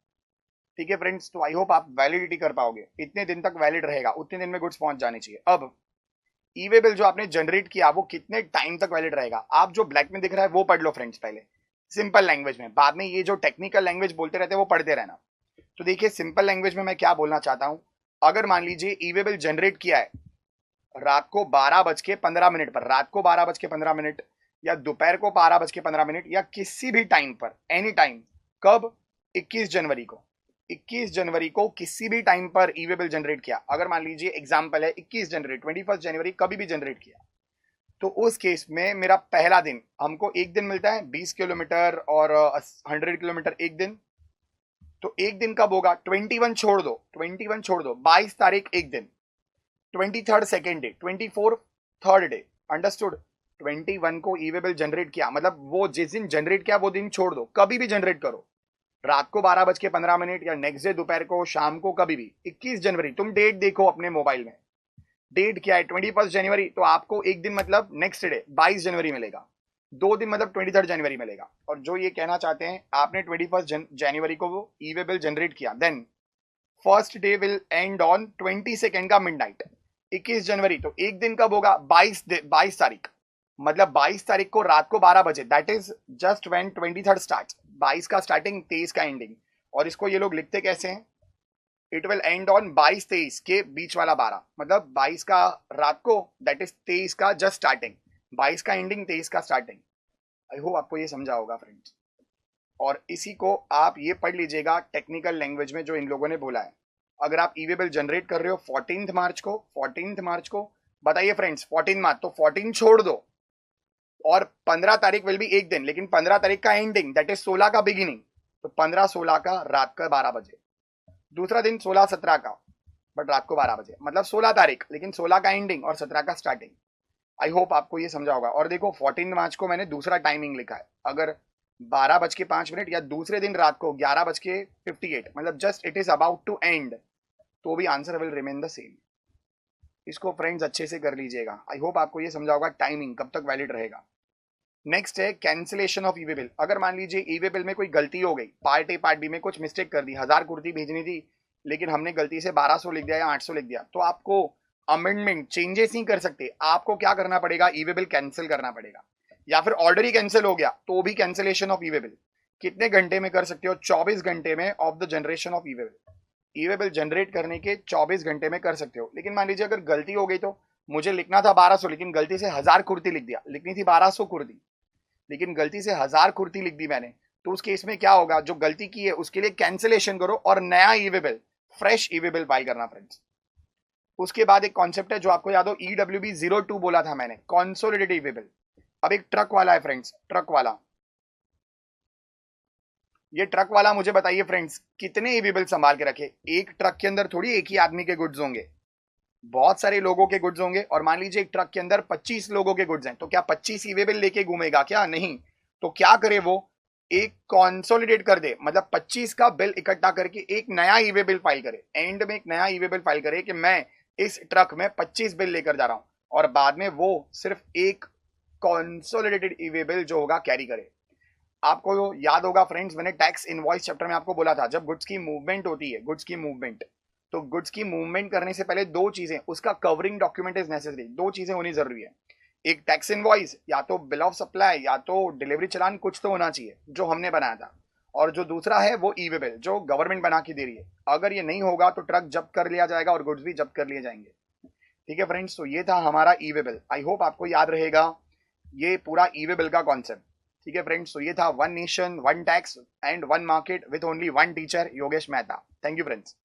ठीक है फ्रेंड्स। तो आई होप आप वैलिडिटी कर पाओगे, इतने दिन तक वैलिड रहेगा, उतने दिन में गुड्स पहुंच जानी चाहिए। अब ई वे बिल जो आपने जनरेट किया वो कितने टाइम तक वैलिड रहेगा, आप जो ब्लैक में दिख रहा है वो पढ़ लो फ्रेंड्स पहले सिंपल लैंग्वेज में, बाद में ये जो टेक्निकल लैंग्वेज बोलते रहते हैं वो पढ़ते रहना। तो देखिए सिंपल लैंग्वेज में मैं क्या बोलना चाहता हूं, अगर मान लीजिए ई वे बिल जनरेट किया है रात को 12:15 पर, रात को 12:15 या दोपहर को 12:15 या किसी भी टाइम पर, एनी टाइम, कब, 21 जनवरी को, 21 जनवरी को किसी भी टाइम पर ई वे बिल जनरेट किया। अगर मान लीजिए एग्जाम्पल है 21 जनवरी, 21 जनवरी कभी भी जनरेट किया, तो उस केस में मेरा पहला दिन, हमको एक दिन मिलता है 20 किलोमीटर और 100 किलोमीटर एक दिन। तो एक दिन कब होगा, 21 छोड़ दो, 21 छोड़ दो, 22 तारीख एक दिन, 23rd second day, 24 third day, understood. 21 को ई वे बिल जनरेट किया, मतलब वो जिस दिन जनरेट किया वो दिन छोड़ दो, कभी भी जनरेट करो, रात को 12:15 या नेक्स्ट डे दोपहर को, शाम को, कभी भी। 21 जनवरी तुम डेट देखो अपने मोबाइल में, डेट क्या है 21 जनवरी, तो आपको एक दिन मतलब नेक्स्ट डे 22 जनवरी मिलेगा, 2 दिन मतलब 23rd जनवरी मिलेगा। और जो ये कहना चाहते हैं आपने 21 जनवरी को वो ई वे बिल जनरेट किया, then first day will end on 22 का मिडनाइट, 21 जनवरी, तो एक दिन कब होगा, 22 तारीख, मतलब 22 तारीख को रात को 12 बजे, that is just when 23rd start, 22 का स्टार्टिंग 23 का एंडिंग। और इसको ये लोग लिखते कैसे हैं, इट विल एंड ऑन 22-23 के बीच वाला 12, मतलब 22 का रात को, दैट इज 23 का जस्ट स्टार्टिंग, 22 का एंडिंग 23 का स्टार्टिंग। आई होप आपको ये समझा होगा फ्रेंड्स। और इसी को आप ये पढ़ लीजिएगा टेक्निकल लैंग्वेज में जो इन लोगों ने बोला है। अगर आप ई वे बिल जनरेट कर रहे हो 14 मार्च को, बताइए फ्रेंड्स 14 मार्च, तो 14 छोड़ दो और 15 तारीख विल भी एक दिन, लेकिन 15 तारीख का एंडिंग, दैट इज 16 का बिगिनिंग, तो 15-16 का रात का 12 बजे, दूसरा दिन 16-17 का बट रात को 12 बजे, मतलब 16 तारीख, लेकिन 16 का एंडिंग और 17 का स्टार्टिंग। आई होप आपको ये समझा होगा। और देखो 14 मार्च को मैंने दूसरा टाइमिंग लिखा है, अगर 12:05 या दूसरे दिन रात को 11:58, मतलब just it is about to end, तो भी answer will remain the same. इसको फ्रेंड्स अच्छे से कर लीजिएगा। आई होप आपको ये समझा होगा टाइमिंग कब तक वैलिड रहेगा। नेक्स्ट है cancellation of E way bill. अगर मान लीजिए ई वे बिल में कोई गलती हो गई, पार्ट ए पार्ट बी में कुछ मिस्टेक कर दी, 1000 कुर्ती भेजनी थी लेकिन हमने गलती से 1200 लिख दिया या 800 लिख दिया, तो आपको अमेंडमेंट चेंजेस नहीं कर सकते, आपको क्या करना पड़ेगा, ई वे बिल कैंसिल करना पड़ेगा। या फिर ऑर्डर ही कैंसिल हो गया तो भी cancellation of E way bill कितने घंटे में कर सकते हो, 24 घंटे में of the generation of E way bill. E way bill generate करने के 24 घंटे में कर सकते हो। लेकिन मान लीजिए अगर गलती हो गई, तो मुझे लिखना था 1200 लेकिन गलती से 1000 कुर्ती लिख दिया, लिखनी थी 1200 कुर्ती लेकिन गलती से 1000 कुर्ती लिख दी मैंने, तो उस केस में क्या होगा, जो गलती की है उसके लिए कैंसिलेशन करो और नया ई वे बिल, फ्रेश ई वे बिल फाइल करना फ्रेंड्स। उसके बाद एक कॉन्सेप्ट है जो आपको याद हो, EWB02 बोला था मैंने, कॉन्सोलिडेटेड ई वे बिल। अब एक ट्रक वाला है फ्रेंड्स, ट्रक वाला, ये ट्रक वाला मुझे बताइए फ्रेंड्स कितने ई वे बिल संभाल के रखे। एक ट्रक के अंदर थोड़ी एक ही आदमी के गुड्स होंगे, बहुत सारे लोगों के गुड्स होंगे। और मान लीजिए एक ट्रक के अंदर 25 लोगों के गुड्स हैं, तो क्या 25 ई वे बिल लेके घूमेगा क्या, नहीं। तो क्या करे वो, एक कॉन्सोलिडेट कर दे, मतलब 25 का बिल इकट्ठा करके एक नया ई वे बिल फाइल करे, एंड में एक नया ई वे बिल फाइल करे कि मैं इस ट्रक में 25 बिल लेकर जा रहा हूं, और बाद में वो सिर्फ एक कॉन्सोलिडेटेड ई वे बिल जो होगा कैरी करे। आपको याद होगा फ्रेंड्स, मैंने टैक्स इनवॉइस चैप्टर में आपको बोला था, जब गुड्स की मूवमेंट होती है, गुड्स की मूवमेंट, तो गुड्स की मूवमेंट करने से पहले दो चीजें, उसका कवरिंग डॉक्यूमेंट इज नेसेसरी, दो चीजें होनी जरूरी है। एक टैक्स इनवॉइस या तो बिल ऑफ सप्लाई या तो डिलीवरी चलान कुछ तो होना चाहिए जो हमने बनाया था। और जो दूसरा है वो ई वे बिल जो गवर्नमेंट बना के दे रही है। अगर ये नहीं होगा तो ट्रक जब्त कर लिया जाएगा और गुड्स भी जब्त कर लिए जाएंगे। ठीक है फ्रेंड्स, तो ये था हमारा ई वे बिल। आई होप आपको याद रहेगा ये पूरा ई वे बिल का कॉन्सेप्ट। ठीक है फ्रेंड्स, तो ये था one nation one tax and one market with only one teacher Yogesh Mehta. Thank you friends.